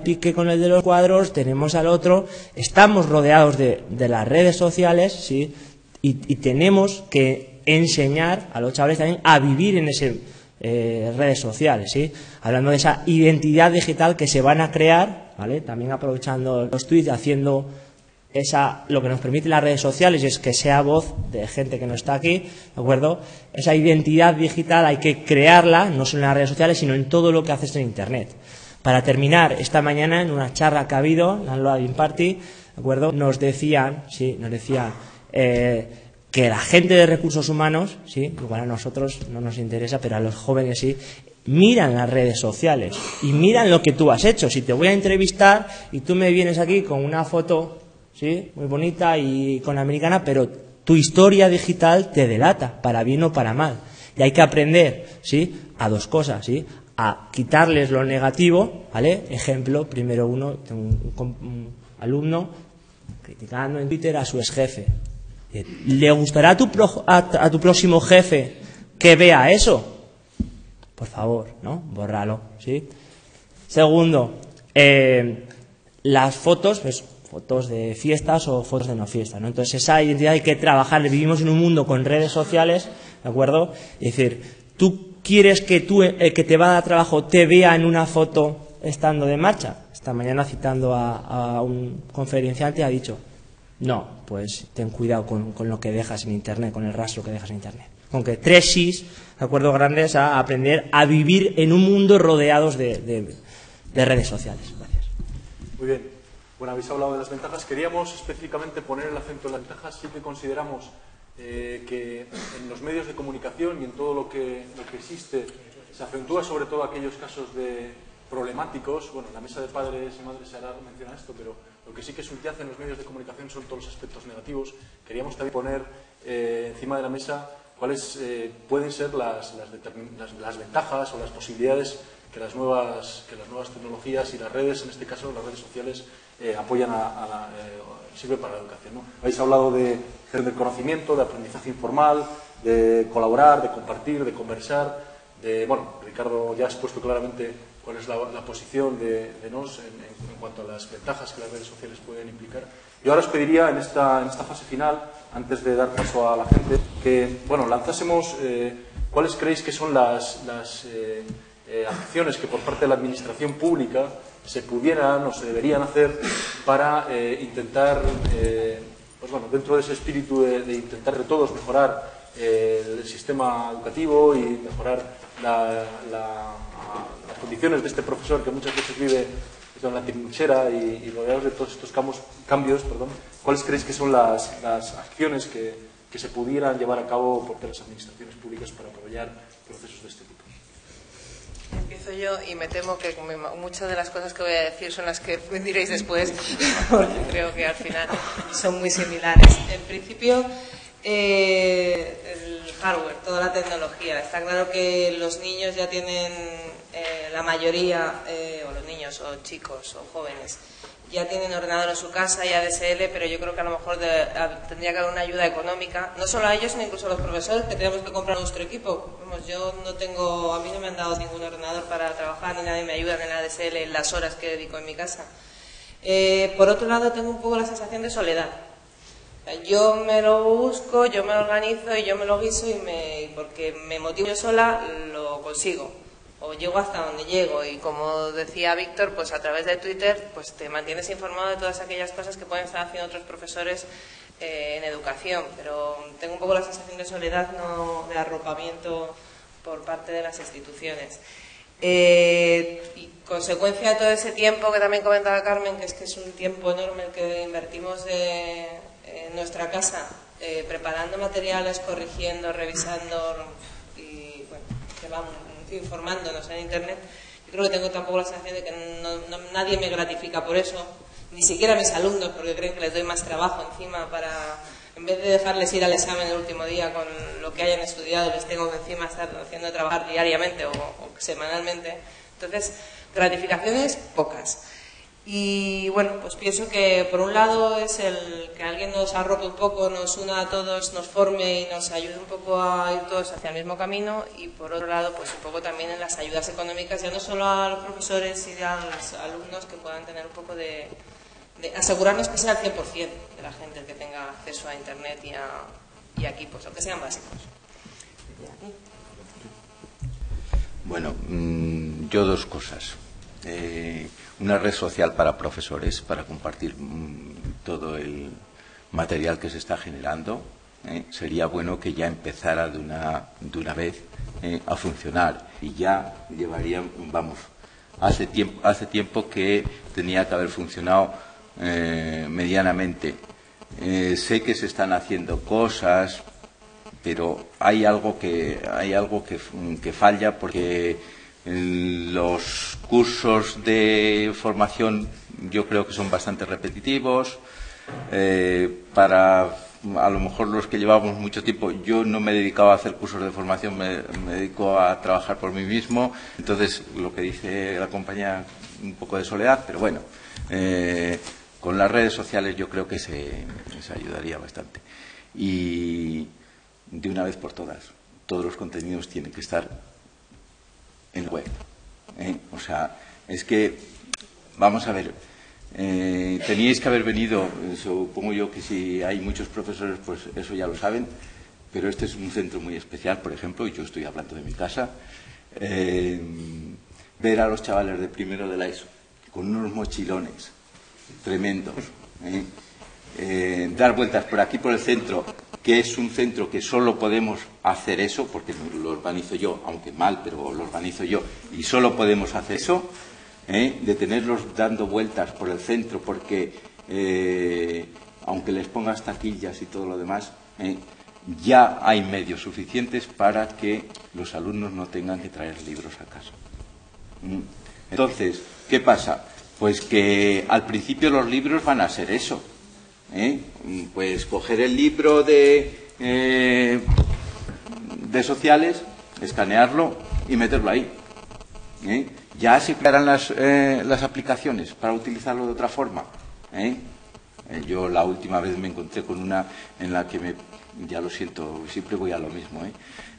pique con el de los cuadros, tenemos al otro, estamos rodeados de las redes sociales, ¿sí? Y tenemos que enseñar a los chavales también a vivir en esas redes sociales, ¿sí? Hablando de esa identidad digital que se van a crear, ¿vale? También aprovechando los tweets, haciendo lo que nos permite las redes sociales es que sea voz de gente que no está aquí, ¿de acuerdo? Esa identidad digital hay que crearla, no solo en las redes sociales, sino en todo lo que haces en Internet. Para terminar, esta mañana, en una charla que ha habido, en la Loading Party, ¿de acuerdo?, nos decían que la gente de recursos humanos, ¿sí?, igual a nosotros no nos interesa, pero a los jóvenes sí, miran las redes sociales y miran lo que tú has hecho. Si te voy a entrevistar y tú me vienes aquí con una foto, ¿sí?, muy bonita y con la americana, pero tu historia digital te delata, para bien o para mal. Y hay que aprender, ¿sí?, a 2 cosas, ¿sí?, a quitarles lo negativo, ¿vale? Ejemplo, primero tengo un alumno criticando en Twitter a su exjefe. ¿Le gustará a tu próximo jefe que vea eso? Por favor, ¿no? Bórralo, ¿sí? Segundo, las fotos, pues, fotos de fiestas o fotos de no fiesta, ¿no? Entonces esa identidad hay que trabajar. Vivimos en un mundo con redes sociales, ¿de acuerdo? Es decir, tú quieres que el que te va a dar trabajo te vea en una foto estando de marcha. Esta mañana, citando a un conferenciante, ha dicho, no, pues ten cuidado con lo que dejas en Internet, con el rastro que dejas en Internet. Con que 3 sís, ¿de acuerdo?, grandes a aprender a vivir en un mundo rodeados de redes sociales. Gracias. Muy bien. Bueno, habéis hablado de las ventajas. Queríamos específicamente poner el acento en las ventajas. Sí que consideramos que en los medios de comunicación y en todo lo que existe se acentúa sobre todo aquellos casos problemáticos. Bueno, en la mesa de padres y madres se hará mención a esto, pero lo que sí que subyace en los medios de comunicación son todos los aspectos negativos. Queríamos también poner encima de la mesa cuáles pueden ser las ventajas o las posibilidades que las nuevas tecnologías y las redes, en este caso las redes sociales, apoyan sirve para la educación, ¿no? Habéis hablado de gestión del conocimiento, de aprendizaje informal, de colaborar, de compartir, de conversar, bueno, Ricardo ya ha expuesto claramente cuál es la posición de NOS en cuanto a las ventajas que las redes sociales pueden implicar. Yo ahora os pediría en esta fase final, antes de dar paso a la gente, que bueno, lanzásemos cuáles creéis que son las acciones que por parte de la administración pública se pudieran o se deberían hacer para intentar, pues bueno, dentro de ese espíritu de intentar de todos mejorar el sistema educativo y mejorar las condiciones de este profesor que muchas veces vive en la trinchera y rodeados de todos estos cambios, ¿cuáles creéis que son las acciones que se pudieran llevar a cabo por las administraciones públicas para apoyar procesos de este tipo? Empiezo yo y me temo que muchas de las cosas que voy a decir son las que me diréis después, porque creo que al final son muy similares. En principio, el hardware, toda la tecnología. Está claro que los niños ya tienen, la mayoría, o los niños, o chicos, o jóvenes, ya tienen ordenador en su casa y ADSL, pero yo creo que a lo mejor tendría que haber una ayuda económica, no solo a ellos, sino incluso a los profesores, que tenemos que comprar nuestro equipo. Vamos, yo no tengo, a mí no me han dado ningún ordenador para trabajar, ni nadie me ayuda en el ADSL en las horas que dedico en mi casa. Por otro lado, tengo un poco la sensación de soledad. Yo me lo busco, yo me lo organizo y yo me lo guiso y porque me motivo yo sola, lo consigo. O llego hasta donde llego y como decía Víctor, pues a través de Twitter pues te mantienes informado de todas aquellas cosas que pueden estar haciendo otros profesores en educación, pero tengo un poco la sensación de soledad, no de arropamiento por parte de las instituciones. Y consecuencia de todo ese tiempo que también comentaba Carmen, que es un tiempo enorme el que invertimos en nuestra casa, preparando materiales, corrigiendo, revisando y bueno, que vamos informándonos en internet. Yo creo que tengo tampoco la sensación de que nadie me gratifica por eso, ni siquiera mis alumnos, porque creen que les doy más trabajo encima para, en vez de dejarles ir al examen el último día con lo que hayan estudiado, les tengo que encima estar haciendo trabajar diariamente o semanalmente. Entonces, gratificaciones pocas. Y bueno, pues pienso que por un lado es el que alguien nos arrope un poco, nos una a todos, nos forme y nos ayude un poco a ir todos hacia el mismo camino, y por otro lado pues un poco también en las ayudas económicas, ya no solo a los profesores y a los alumnos, que puedan tener un poco de asegurarnos que sea el 100% de la gente que tenga acceso a internet y a equipos, aunque sean básicos. Bueno, yo dos cosas. Una red social para profesores, para compartir todo el material que se está generando. Sería bueno que ya empezara de una vez a funcionar, y ya llevaría, vamos, hace tiempo que tenía que haber funcionado medianamente. Sé que se están haciendo cosas, pero hay algo que falla, porque los cursos de formación yo creo que son bastante repetitivos. Para a lo mejor los que llevamos mucho tiempo, yo no me he dedicado a hacer cursos de formación, me dedico a trabajar por mí mismo. Entonces, lo que dice la compañía, un poco de soledad, pero bueno, con las redes sociales yo creo que se ayudaría bastante. Y de una vez por todas, todos los contenidos tienen que estar en web. O sea, es que, vamos a ver, teníais que haber venido, supongo yo que si hay muchos profesores, pues eso ya lo saben, pero este es un centro muy especial, por ejemplo, y yo estoy hablando de mi casa, ver a los chavales de primero de la ESO con unos mochilones tremendos, dar vueltas por aquí por el centro, que es un centro que solo podemos hacer eso, porque lo organizo yo, aunque mal, pero lo organizo yo, y solo podemos hacer eso, de tenerlos dando vueltas por el centro, porque aunque les pongas taquillas y todo lo demás, ya hay medios suficientes para que los alumnos no tengan que traer libros a casa. Entonces, ¿qué pasa? Pues que al principio los libros van a ser eso. Pues coger el libro de sociales, escanearlo y meterlo ahí. Ya se crearán las aplicaciones para utilizarlo de otra forma. Yo la última vez me encontré con una en la que ya lo siento, siempre voy a lo mismo,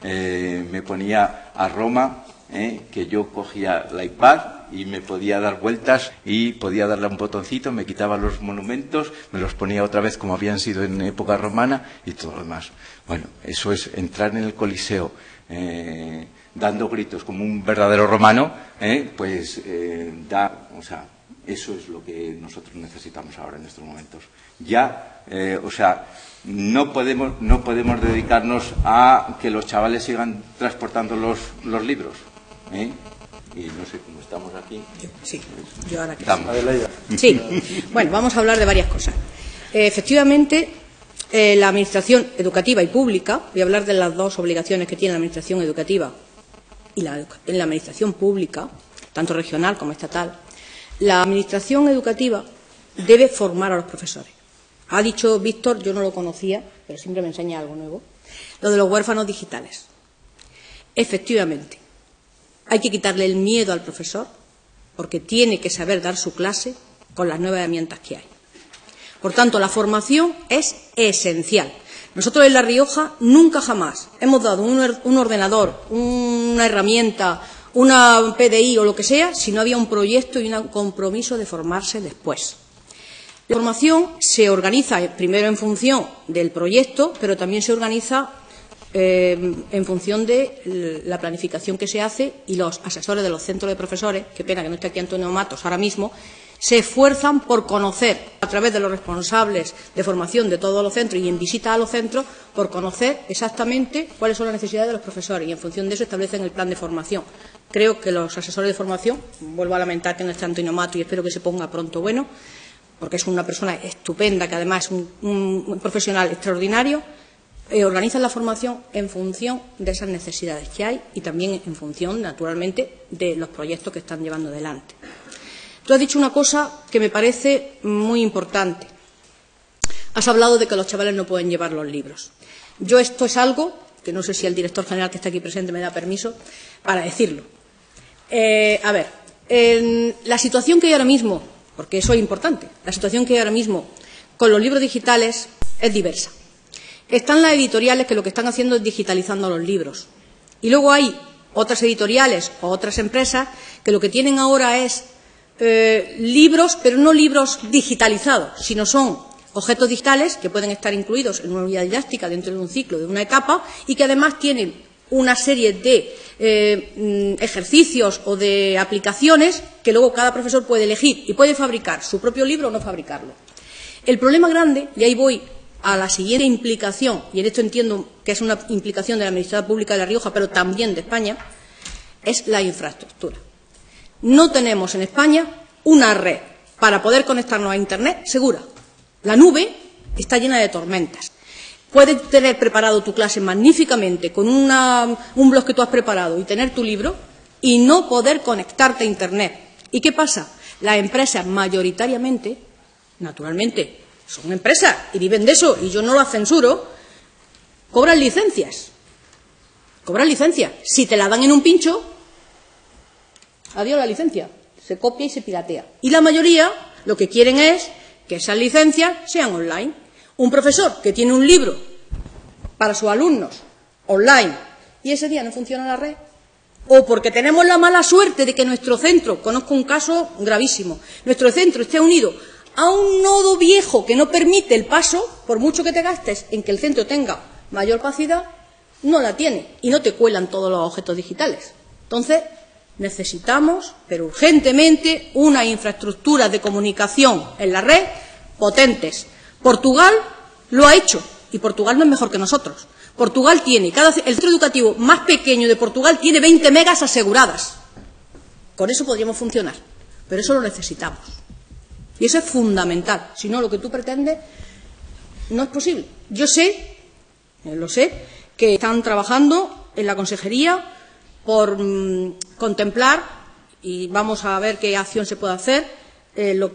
me ponía a Roma, que yo cogía el iPad y me podía dar vueltas y podía darle a un botoncito, me quitaba los monumentos, me los ponía otra vez como habían sido en época romana y todo lo demás. Bueno, eso es entrar en el Coliseo dando gritos como un verdadero romano, eso es lo que nosotros necesitamos ahora en estos momentos. Ya, no podemos dedicarnos a que los chavales sigan transportando los libros. Y no sé cómo estamos aquí. Sí, yo ahora que estamos. Sí, bueno, vamos a hablar de varias cosas. Efectivamente, la administración educativa y pública, voy a hablar de las dos obligaciones que tiene la administración educativa y la administración pública, tanto regional como estatal. La administración educativa debe formar a los profesores. Ha dicho Víctor, yo no lo conocía, pero siempre me enseña algo nuevo, lo de los huérfanos digitales. Efectivamente, hay que quitarle el miedo al profesor porque tiene que saber dar su clase con las nuevas herramientas que hay. Por tanto, la formación es esencial. Nosotros en La Rioja nunca jamás hemos dado un ordenador, una herramienta, una PDI o lo que sea, si no había un proyecto y un compromiso de formarse después. La formación se organiza primero en función del proyecto, pero también se organiza en función de la planificación que se hace, y los asesores de los centros de profesores, qué pena que no esté aquí Antonio Matos ahora mismo, se esfuerzan por conocer, a través de los responsables de formación de todos los centros y en visita a los centros, por conocer exactamente cuáles son las necesidades de los profesores, y en función de eso establecen el plan de formación. Creo que los asesores de formación, vuelvo a lamentar que no esté Antonio Matos y espero que se ponga pronto bueno, porque es una persona estupenda, que además es un profesional extraordinario, organizan la formación en función de esas necesidades que hay y también en función, naturalmente, de los proyectos que están llevando adelante. Tú has dicho una cosa que me parece muy importante. Has hablado de que los chavales no pueden llevar los libros. Yo esto es algo que no sé si el director general que está aquí presente me da permiso para decirlo. La situación que hay ahora mismo, porque eso es importante, la situación que hay ahora mismo con los libros digitales es diversa. Están las editoriales que lo que están haciendo es digitalizando los libros. Y luego hay otras editoriales o otras empresas que lo que tienen ahora es libros, pero no libros digitalizados, sino son objetos digitales que pueden estar incluidos en una unidad didáctica dentro de un ciclo, de una etapa, y que además tienen una serie de ejercicios o de aplicaciones que luego cada profesor puede elegir y puede fabricar su propio libro o no fabricarlo. El problema grande, y ahí voy a la siguiente implicación, y en esto entiendo que es una implicación de la Administración Pública de La Rioja, pero también de España, es la infraestructura. No tenemos en España una red para poder conectarnos a Internet segura. La nube está llena de tormentas. Puedes tener preparado tu clase magníficamente con un blog que tú has preparado y tener tu libro y no poder conectarte a Internet. ¿Y qué pasa? Las empresas mayoritariamente, naturalmente, son empresas y viven de eso, y yo no las censuro, cobran licencias. Cobran licencias. Si te la dan en un pincho, adiós la licencia. Se copia y se piratea. Y la mayoría lo que quieren es que esas licencias sean online. Un profesor que tiene un libro para sus alumnos online y ese día no funciona la red, o porque tenemos la mala suerte de que nuestro centro, conozco un caso gravísimo, nuestro centro esté unido a un nodo viejo que no permite el paso, por mucho que te gastes en que el centro tenga mayor capacidad, no la tiene y no te cuelan todos los objetos digitales. Entonces, necesitamos, pero urgentemente, una infraestructura de comunicación en la red potentes. Portugal lo ha hecho y Portugal no es mejor que nosotros. Portugal tiene, el centro educativo más pequeño de Portugal tiene 20 megas aseguradas. Con eso podríamos funcionar, pero eso lo necesitamos. Y eso es fundamental. Si no, lo que tú pretendes no es posible. Yo sé, lo sé, que están trabajando en la consejería por contemplar, y vamos a ver qué acción se puede hacer,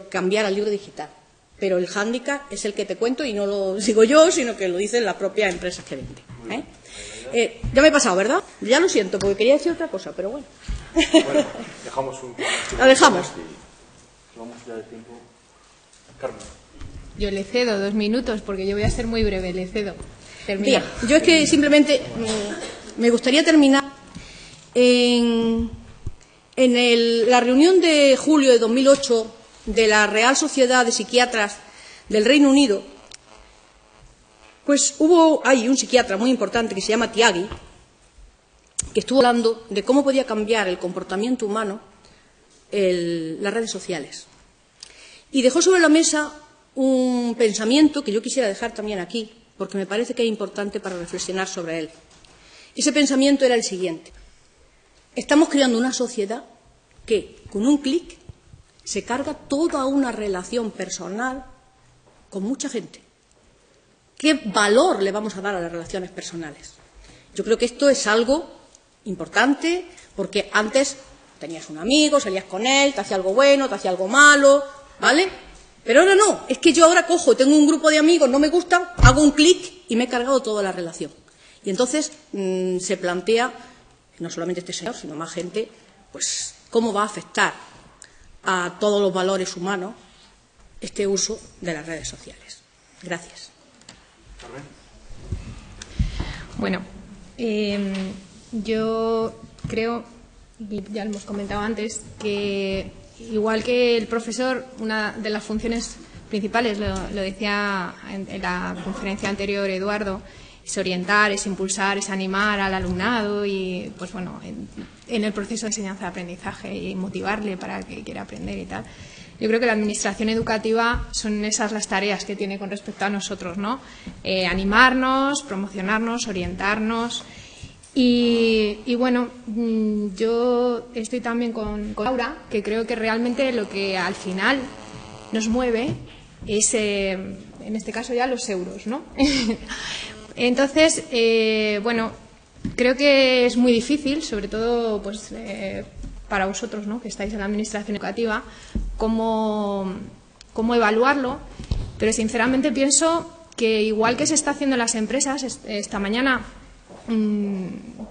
cambiar al libro digital. Pero el hándicap es el que te cuento y no lo digo yo, sino que lo dicen las propias empresas que venden. Ya me he pasado, ¿verdad? Ya lo siento, porque quería decir otra cosa, pero bueno. Bueno, dejamos un... La dejamos. Vamos ya de tiempo. Carmen. Yo le cedo 2 minutos porque yo voy a ser muy breve, le cedo. Termina. Bien, yo es que simplemente me gustaría terminar en la reunión de julio de 2008 de la Real Sociedad de Psiquiatras del Reino Unido. Pues hay un psiquiatra muy importante que se llama Tyagi, que estuvo hablando de cómo podía cambiar el comportamiento humano las redes sociales. Y dejó sobre la mesa un pensamiento que yo quisiera dejar también aquí, porque me parece que es importante para reflexionar sobre él. Ese pensamiento era el siguiente. Estamos creando una sociedad que, con un clic, se carga toda una relación personal con mucha gente. ¿Qué valor le vamos a dar a las relaciones personales? Yo creo que esto es algo importante, porque antes tenías un amigo, salías con él, te hacía algo bueno, te hacía algo malo, ¿vale? Pero ahora no, es que yo ahora cojo, tengo un grupo de amigos, no me gustan, hago un clic y me he cargado toda la relación. Y entonces se plantea, no solamente este señor, sino más gente, pues cómo va a afectar a todos los valores humanos este uso de las redes sociales. Gracias. Bueno, yo creo, y ya lo hemos comentado antes, que igual que el profesor, una de las funciones principales, lo decía en la conferencia anterior Eduardo, es orientar, es impulsar, es animar al alumnado y, pues bueno, en el proceso de enseñanza-aprendizaje y motivarle para que quiera aprender y tal. Yo creo que la administración educativa son esas las tareas que tiene con respecto a nosotros, ¿no? Animarnos, promocionarnos, orientarnos. Y bueno, yo estoy también con Laura, que creo que realmente lo que al final nos mueve es, en este caso ya, los euros, ¿no? Entonces, bueno, creo que es muy difícil, sobre todo pues para vosotros, ¿no?, que estáis en la administración educativa, cómo evaluarlo, pero sinceramente pienso que igual que se está haciendo en las empresas, esta mañana,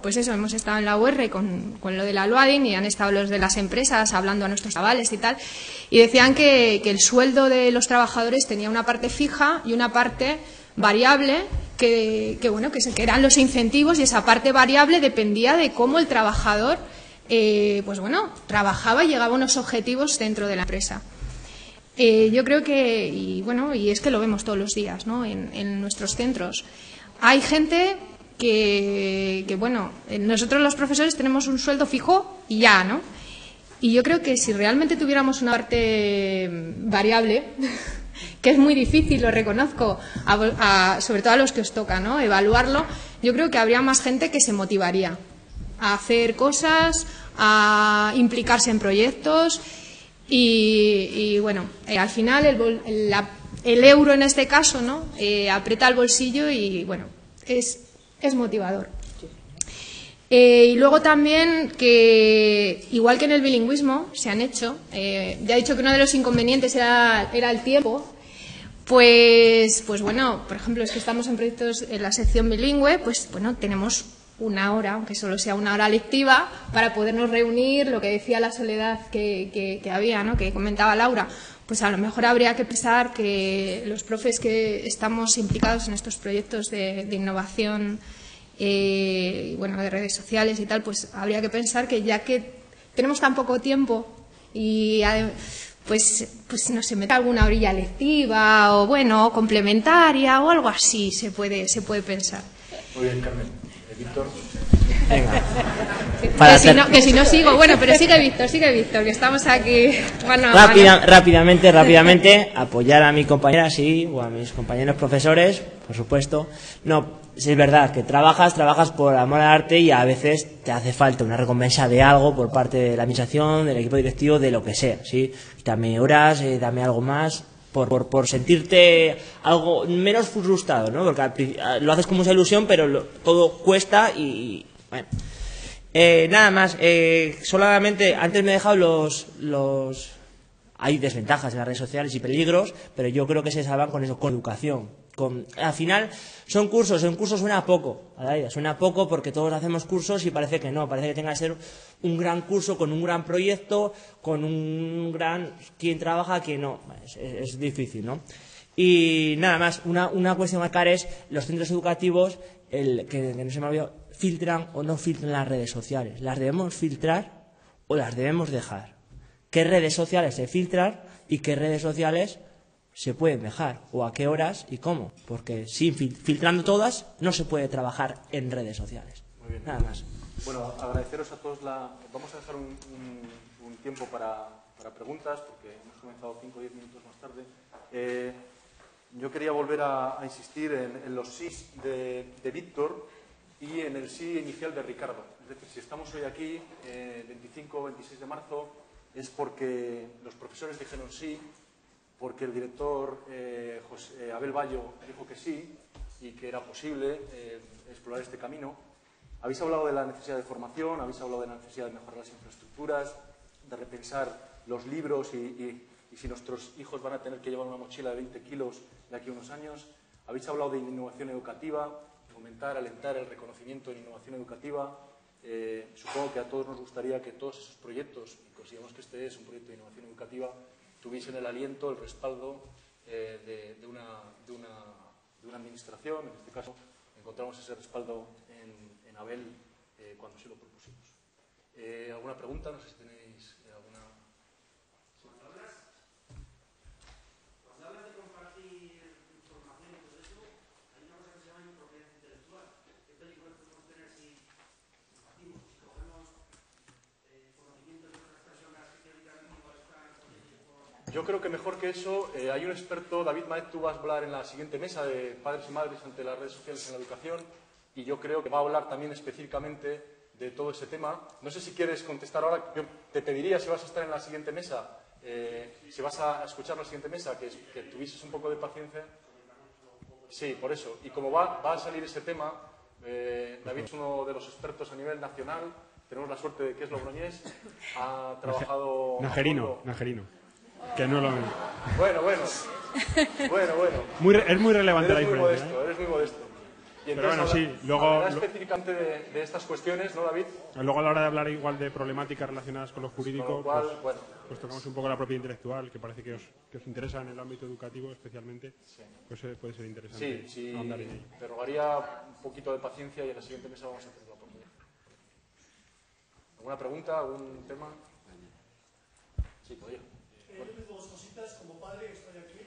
pues eso, hemos estado en la UR con lo del Aluadin y han estado los de las empresas hablando a nuestros chavales y tal, y decían que el sueldo de los trabajadores tenía una parte fija y una parte variable, que eran los incentivos, y esa parte variable dependía de cómo el trabajador pues bueno, trabajaba y llegaba a unos objetivos dentro de la empresa. Yo creo que, y es que lo vemos todos los días, ¿no?, en nuestros centros. Hay gente que bueno, nosotros los profesores tenemos un sueldo fijo y ya, ¿no? Y yo creo que si realmente tuviéramos una parte variable, que es muy difícil, lo reconozco, sobre todo a los que os toca, ¿no?, evaluarlo, yo creo que habría más gente que se motivaría a hacer cosas, a implicarse en proyectos y bueno, al final el euro en este caso, ¿no?, aprieta el bolsillo y bueno, es motivador. Y luego también que, igual que en el bilingüismo se han hecho, ya he dicho que uno de los inconvenientes era el tiempo. Pues bueno, por ejemplo, es que estamos en proyectos en la sección bilingüe, pues bueno, tenemos una hora, aunque solo sea una hora lectiva, para podernos reunir, lo que decía la soledad que había, ¿no?, que comentaba Laura. Pues a lo mejor habría que pensar que los profes que estamos implicados en estos proyectos de innovación, bueno, de redes sociales y tal, pues habría que pensar que ya que tenemos tan poco tiempo y pues no se mete alguna orilla lectiva o bueno, complementaria o algo así se puede pensar. Muy bien, Carmen. Víctor. Venga. Que si no sigo, bueno, pero sigue Víctor, que estamos aquí. Bueno, rápidamente, apoyar a mi compañera, sí, o a mis compañeros profesores, por supuesto. No, sí, es verdad que trabajas por amor al arte y a veces te hace falta una recompensa de algo por parte de la administración, del equipo directivo, de lo que sea, ¿sí? Dame horas, dame algo más, por sentirte algo menos frustrado, ¿no? Porque lo haces con mucha ilusión, pero todo cuesta y bueno. Nada más, solamente antes me he dejado hay desventajas en las redes sociales y peligros, pero yo creo que se salvan con eso, con educación, Al final son cursos suena poco, Adelaida, suena poco porque todos hacemos cursos y parece que no, parece que tenga que ser un gran curso con un gran proyecto, con un gran quién trabaja, quién no, es difícil, ¿no? Y nada más, una cuestión a marcar es los centros educativos, que no se me olvidó, filtran o no filtran las redes sociales. ¿Las debemos filtrar o las debemos dejar? ¿Qué redes sociales se filtran y qué redes sociales se pueden dejar? ¿O a qué horas y cómo? Porque filtrando todas no se puede trabajar en redes sociales. Muy bien. Nada más. Bueno, agradeceros a todos Vamos a dejar un tiempo para preguntas, porque hemos comenzado 5 o 10 minutos más tarde. Yo quería volver a insistir en los sís de Víctor y en el sí inicial de Ricardo. Es decir, si estamos hoy aquí, 25 o 26 de marzo, es porque los profesores dijeron sí, porque el director Abel Bayo dijo que sí y que era posible explorar este camino. Habéis hablado de la necesidad de formación, habéis hablado de la necesidad de mejorar las infraestructuras, de repensar los libros y si nuestros hijos van a tener que llevar una mochila de 20 kilos de aquí a unos años. Habéis hablado de innovación educativa, fomentar, alentar el reconocimiento en innovación educativa. Supongo que a todos nos gustaría que todos esos proyectos, y consideramos que este es un proyecto de innovación educativa, tuviesen el aliento, el respaldo de una administración. En este caso, encontramos ese respaldo en Abel cuando sí lo propusimos. ¿Alguna pregunta? No sé si tenéis alguna. Cuando hablas de compartir información y todo eso, hay una cosa que se llama impropiedad intelectual. ¿Qué peligro podemos tener si compartimos, si cogemos conocimientos de otras personas que teóricamente igual están con? Yo creo que mejor que eso, hay un experto, David Maet, tú vas a hablar en la siguiente mesa de padres y madres ante las redes sociales en la educación, y yo creo que va a hablar también específicamente de todo ese tema. No sé si quieres contestar ahora. Yo te pediría, si vas a estar en la siguiente mesa, si vas a escuchar la siguiente mesa, que tuvieses un poco de paciencia. Sí, por eso. Y como va a salir ese tema, David es uno de los expertos a nivel nacional. Tenemos la suerte de que es logroñés. Ha trabajado... Najerino. Que no lo... Bueno. Es muy relevante la diferencia. Eres muy modesto. Y pero entonces, bueno, sí, luego... específicamente de estas cuestiones, ¿no, David? Luego a la hora de hablar igual de problemáticas relacionadas con lo jurídico, con lo cual, pues tocamos un poco la propiedad intelectual, que parece que os interesa en el ámbito educativo especialmente, sí. Pues puede ser interesante ahondar en ello. Te rogaría un poquito de paciencia y en la siguiente mesa vamos a tener la oportunidad. ¿Alguna pregunta? ¿Algún tema? Sí, podría. Yo tengo dos cositas. Como padre que estoy aquí,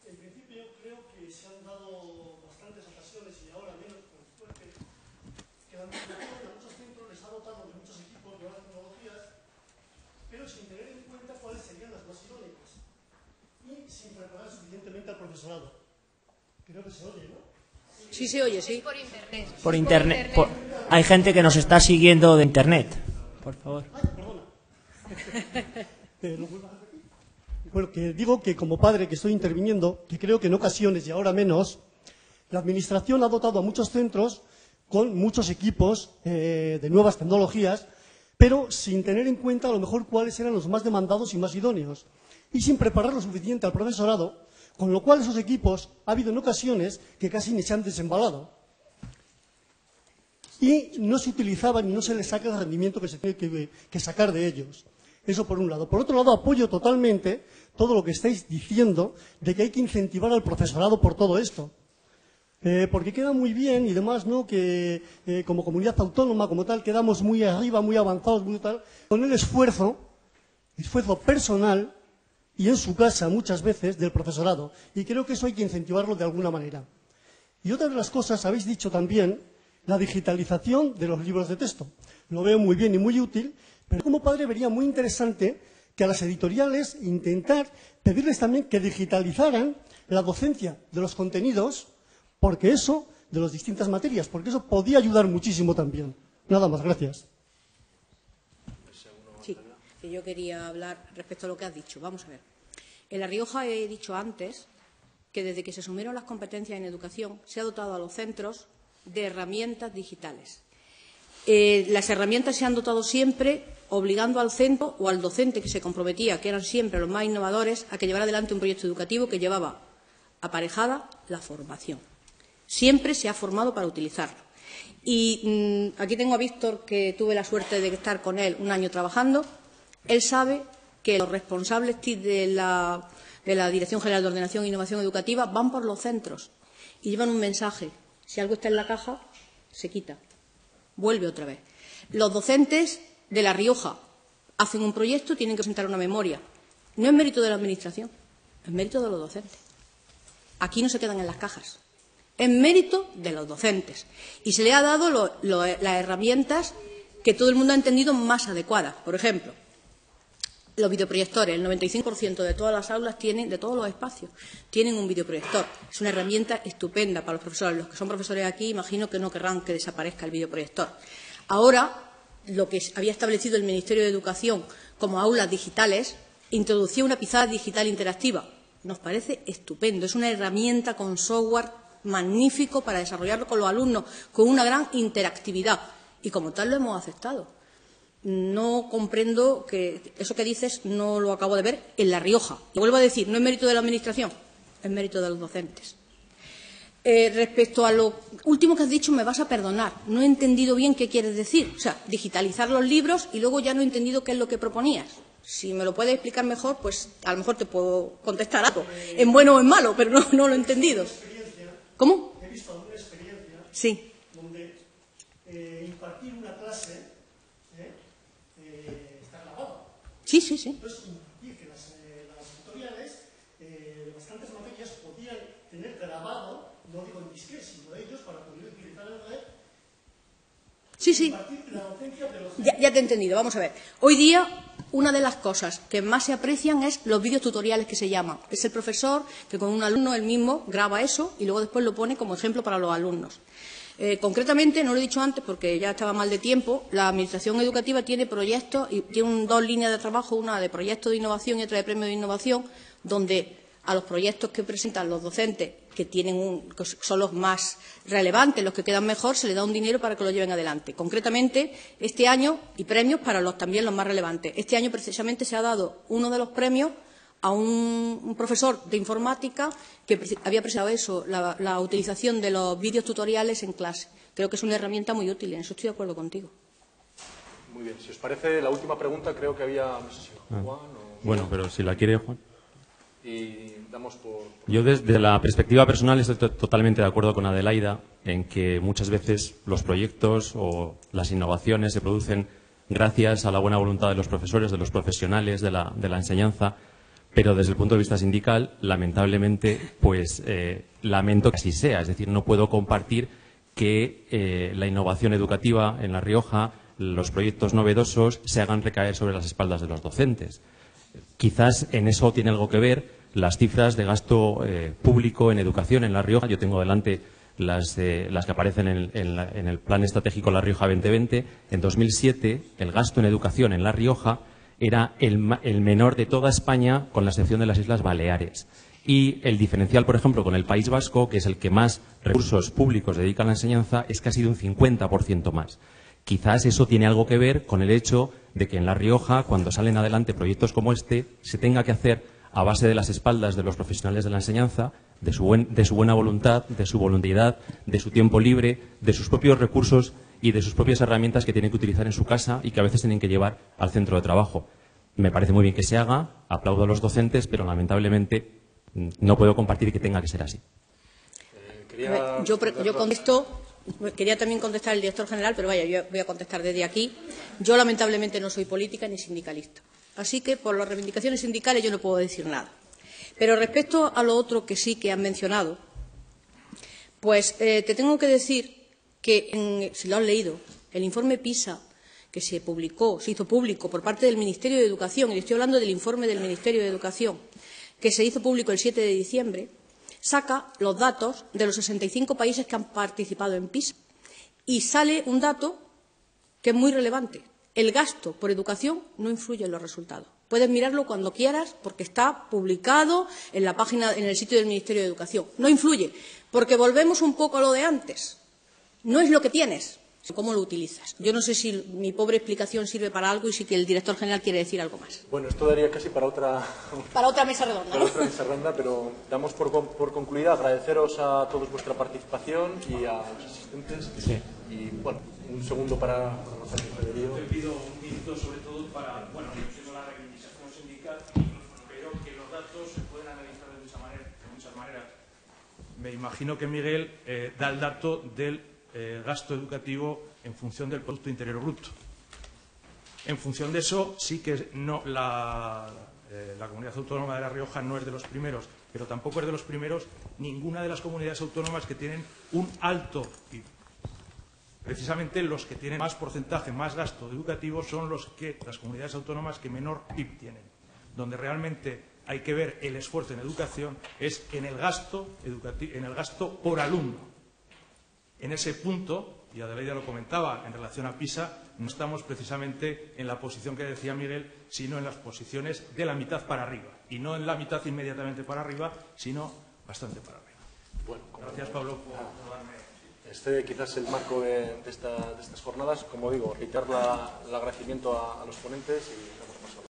en principio creo que se han dado bastantes ocasiones y ahora menos con suerte, que la administración a muchos centros les ha dotado de muchos equipos de nuevas tecnologías, pero sin tener en cuenta cuáles serían las más idóneas y sin preparar suficientemente al profesorado. Creo que se oye, ¿no? Sí, se oye, sí. Por internet. Por internet. Hay gente que nos está siguiendo de internet. Por favor. Ay, perdona. Bueno, que digo que como padre que estoy interviniendo, que creo que en ocasiones y ahora menos, la administración ha dotado a muchos centros con muchos equipos de nuevas tecnologías, pero sin tener en cuenta a lo mejor cuáles eran los más demandados y más idóneos, y sin preparar lo suficiente al profesorado, con lo cual esos equipos ha habido en ocasiones que casi ni se han desembalado. Y no se utilizaban y no se les saca el rendimiento que se tiene que sacar de ellos. Eso por un lado. Por otro lado, apoyo totalmente todo lo que estáis diciendo de que hay que incentivar al profesorado por todo esto. Porque queda muy bien y demás, ¿no?, que como comunidad autónoma, como tal, quedamos muy arriba, muy avanzados, muy tal, con el esfuerzo personal y en su casa muchas veces del profesorado. Y creo que eso hay que incentivarlo de alguna manera. Y otra de las cosas, habéis dicho también, la digitalización de los libros de texto. Lo veo muy bien y muy útil, pero como padre vería muy interesante que a las editoriales intentar pedirles también que digitalizaran la docencia de los contenidos, porque eso, de las distintas materias, porque eso podía ayudar muchísimo también. Nada más, gracias. Sí, que yo quería hablar respecto a lo que has dicho. Vamos a ver. En La Rioja he dicho antes que desde que se asumieron las competencias en educación se ha dotado a los centros de herramientas digitales. Las herramientas se han dotado siempre obligando al centro o al docente que se comprometía, que eran siempre los más innovadores, a que llevara adelante un proyecto educativo que llevaba aparejada la formación. Siempre se ha formado para utilizarlo. Y aquí tengo a Víctor, que tuve la suerte de estar con él un año trabajando. Él sabe que los responsables de la Dirección General de Ordenación e Innovación Educativa van por los centros y llevan un mensaje. Si algo está en la caja, se quita. Vuelve otra vez. Los docentes de La Rioja hacen un proyecto, tienen que presentar una memoria. No es mérito de la Administración, es mérito de los docentes. Aquí no se quedan en las cajas. Es mérito de los docentes. Y se le ha dado las herramientas que todo el mundo ha entendido más adecuadas. Por ejemplo, los videoproyectores. El 95% de todas las aulas de todos los espacios, tienen un videoproyector. Es una herramienta estupenda para los profesores. Los que son profesores aquí, imagino que no querrán que desaparezca el videoproyector. Ahora, lo que había establecido el Ministerio de Educación como aulas digitales, introducía una pizarra digital interactiva. Nos parece estupendo. Es una herramienta con software magnífico para desarrollarlo con los alumnos, con una gran interactividad. Y como tal lo hemos aceptado. No comprendo que eso que dices no lo acabo de ver en La Rioja. Y vuelvo a decir, no es mérito de la Administración, es mérito de los docentes. Respecto a lo último que has dicho, me vas a perdonar. No he entendido bien qué quieres decir. O sea, digitalizar los libros y luego ya no he entendido qué es lo que proponías. Si me lo puedes explicar mejor, pues a lo mejor te puedo contestar algo, en bueno o en malo, pero no lo he entendido. ¿Cómo? He visto alguna experiencia sí. donde impartir una clase está grabado. Sí, sí, sí. Entonces, impartir que las tutoriales, bastantes materias podían tener grabado, no digo en disquete, sino ellos para poder utilizar en red. Sí, sí. La docencia de los... Ya te he entendido. Vamos a ver. Hoy día, una de las cosas que más se aprecian es los vídeos tutoriales que se llaman. Es el profesor que con un alumno él mismo graba eso y luego después lo pone como ejemplo para los alumnos. Concretamente, no lo he dicho antes porque ya estaba mal de tiempo, la Administración Educativa tiene proyectos y tiene dos líneas de trabajo, una de proyectos de innovación y otra de premio de innovación, donde a los proyectos que presentan los docentes, que son los más relevantes, los que quedan mejor, se les da un dinero para que lo lleven adelante. Concretamente, este año, y premios para también los más relevantes. Este año, precisamente, se ha dado uno de los premios a un profesor de informática que había presentado eso, la utilización de los vídeos tutoriales en clase. Creo que es una herramienta muy útil, en eso estoy de acuerdo contigo. Muy bien. Si os parece, la última pregunta creo que había, no sé si Juan o... Bueno, pero si la quiere Juan. Y damos por... Yo desde la perspectiva personal estoy totalmente de acuerdo con Adelaida en que muchas veces los proyectos o las innovaciones se producen gracias a la buena voluntad de los profesores, de los profesionales de la enseñanza, pero desde el punto de vista sindical, lamentablemente, pues lamento que así sea. Es decir, no puedo compartir que la innovación educativa en La Rioja, los proyectos novedosos, se hagan recaer sobre las espaldas de los docentes. Quizás en eso tiene algo que ver las cifras de gasto público en educación en La Rioja. Yo tengo delante las que aparecen en el Plan Estratégico La Rioja 2020. En 2007, el gasto en educación en La Rioja era el menor de toda España, con la excepción de las Islas Baleares. Y el diferencial, por ejemplo, con el País Vasco, que es el que más recursos públicos dedica a la enseñanza, es casi de un 50% más. Quizás eso tiene algo que ver con el hecho de que en La Rioja, cuando salen adelante proyectos como este, se tenga que hacer a base de las espaldas de los profesionales de la enseñanza, de su buena voluntad, de su voluntad, de su tiempo libre, de sus propios recursos y de sus propias herramientas que tienen que utilizar en su casa y que a veces tienen que llevar al centro de trabajo. Me parece muy bien que se haga, aplaudo a los docentes, pero lamentablemente no puedo compartir que tenga que ser así. Yo contesto, quería también contestar al director general, pero vaya, yo voy a contestar desde aquí. Yo lamentablemente no soy política ni sindicalista, así que por las reivindicaciones sindicales yo no puedo decir nada. Pero respecto a lo otro que sí que han mencionado, pues te tengo que decir que, si lo has leído, el informe PISA que se hizo público por parte del Ministerio de Educación, y estoy hablando del informe del Ministerio de Educación, que se hizo público el 7 de diciembre, saca los datos de los 65 países que han participado en PISA. Y sale un dato que es muy relevante. El gasto por educación no influye en los resultados. Puedes mirarlo cuando quieras porque está publicado en la página, en el sitio del Ministerio de Educación. No influye, porque volvemos un poco a lo de antes. No es lo que tienes, ¿Cómo lo utilizas? Yo no sé si mi pobre explicación sirve para algo y si que el director general quiere decir algo más. Bueno, esto daría casi para otra mesa redonda, para otra mesa redonda, pero damos por concluida. Agradeceros a todos vuestra participación y a los asistentes. Sí. Y bueno, un segundo para Federico. Te pido un minuto sobre todo para, bueno, siendo la reivindicación sindical, pero que los datos se pueden analizar de muchas maneras. Me imagino que Miguel da el dato del gasto educativo en función del Producto Interior Bruto. En función de eso, sí que no, la Comunidad Autónoma de La Rioja no es de los primeros, pero tampoco es de los primeros ninguna de las comunidades autónomas que tienen un alto, y precisamente los que tienen más porcentaje, más gasto educativo, son las comunidades autónomas que menor PIB tienen. Donde realmente hay que ver el esfuerzo en educación es en el gasto por alumno. En ese punto, y Adelaida lo comentaba en relación a PISA, no estamos precisamente en la posición que decía Miguel, sino en las posiciones de la mitad para arriba. Y no en la mitad inmediatamente para arriba, sino bastante para arriba. Bueno, gracias, Pablo, por darme. Este quizás el marco de estas jornadas. Como digo, reiterar el agradecimiento a los ponentes y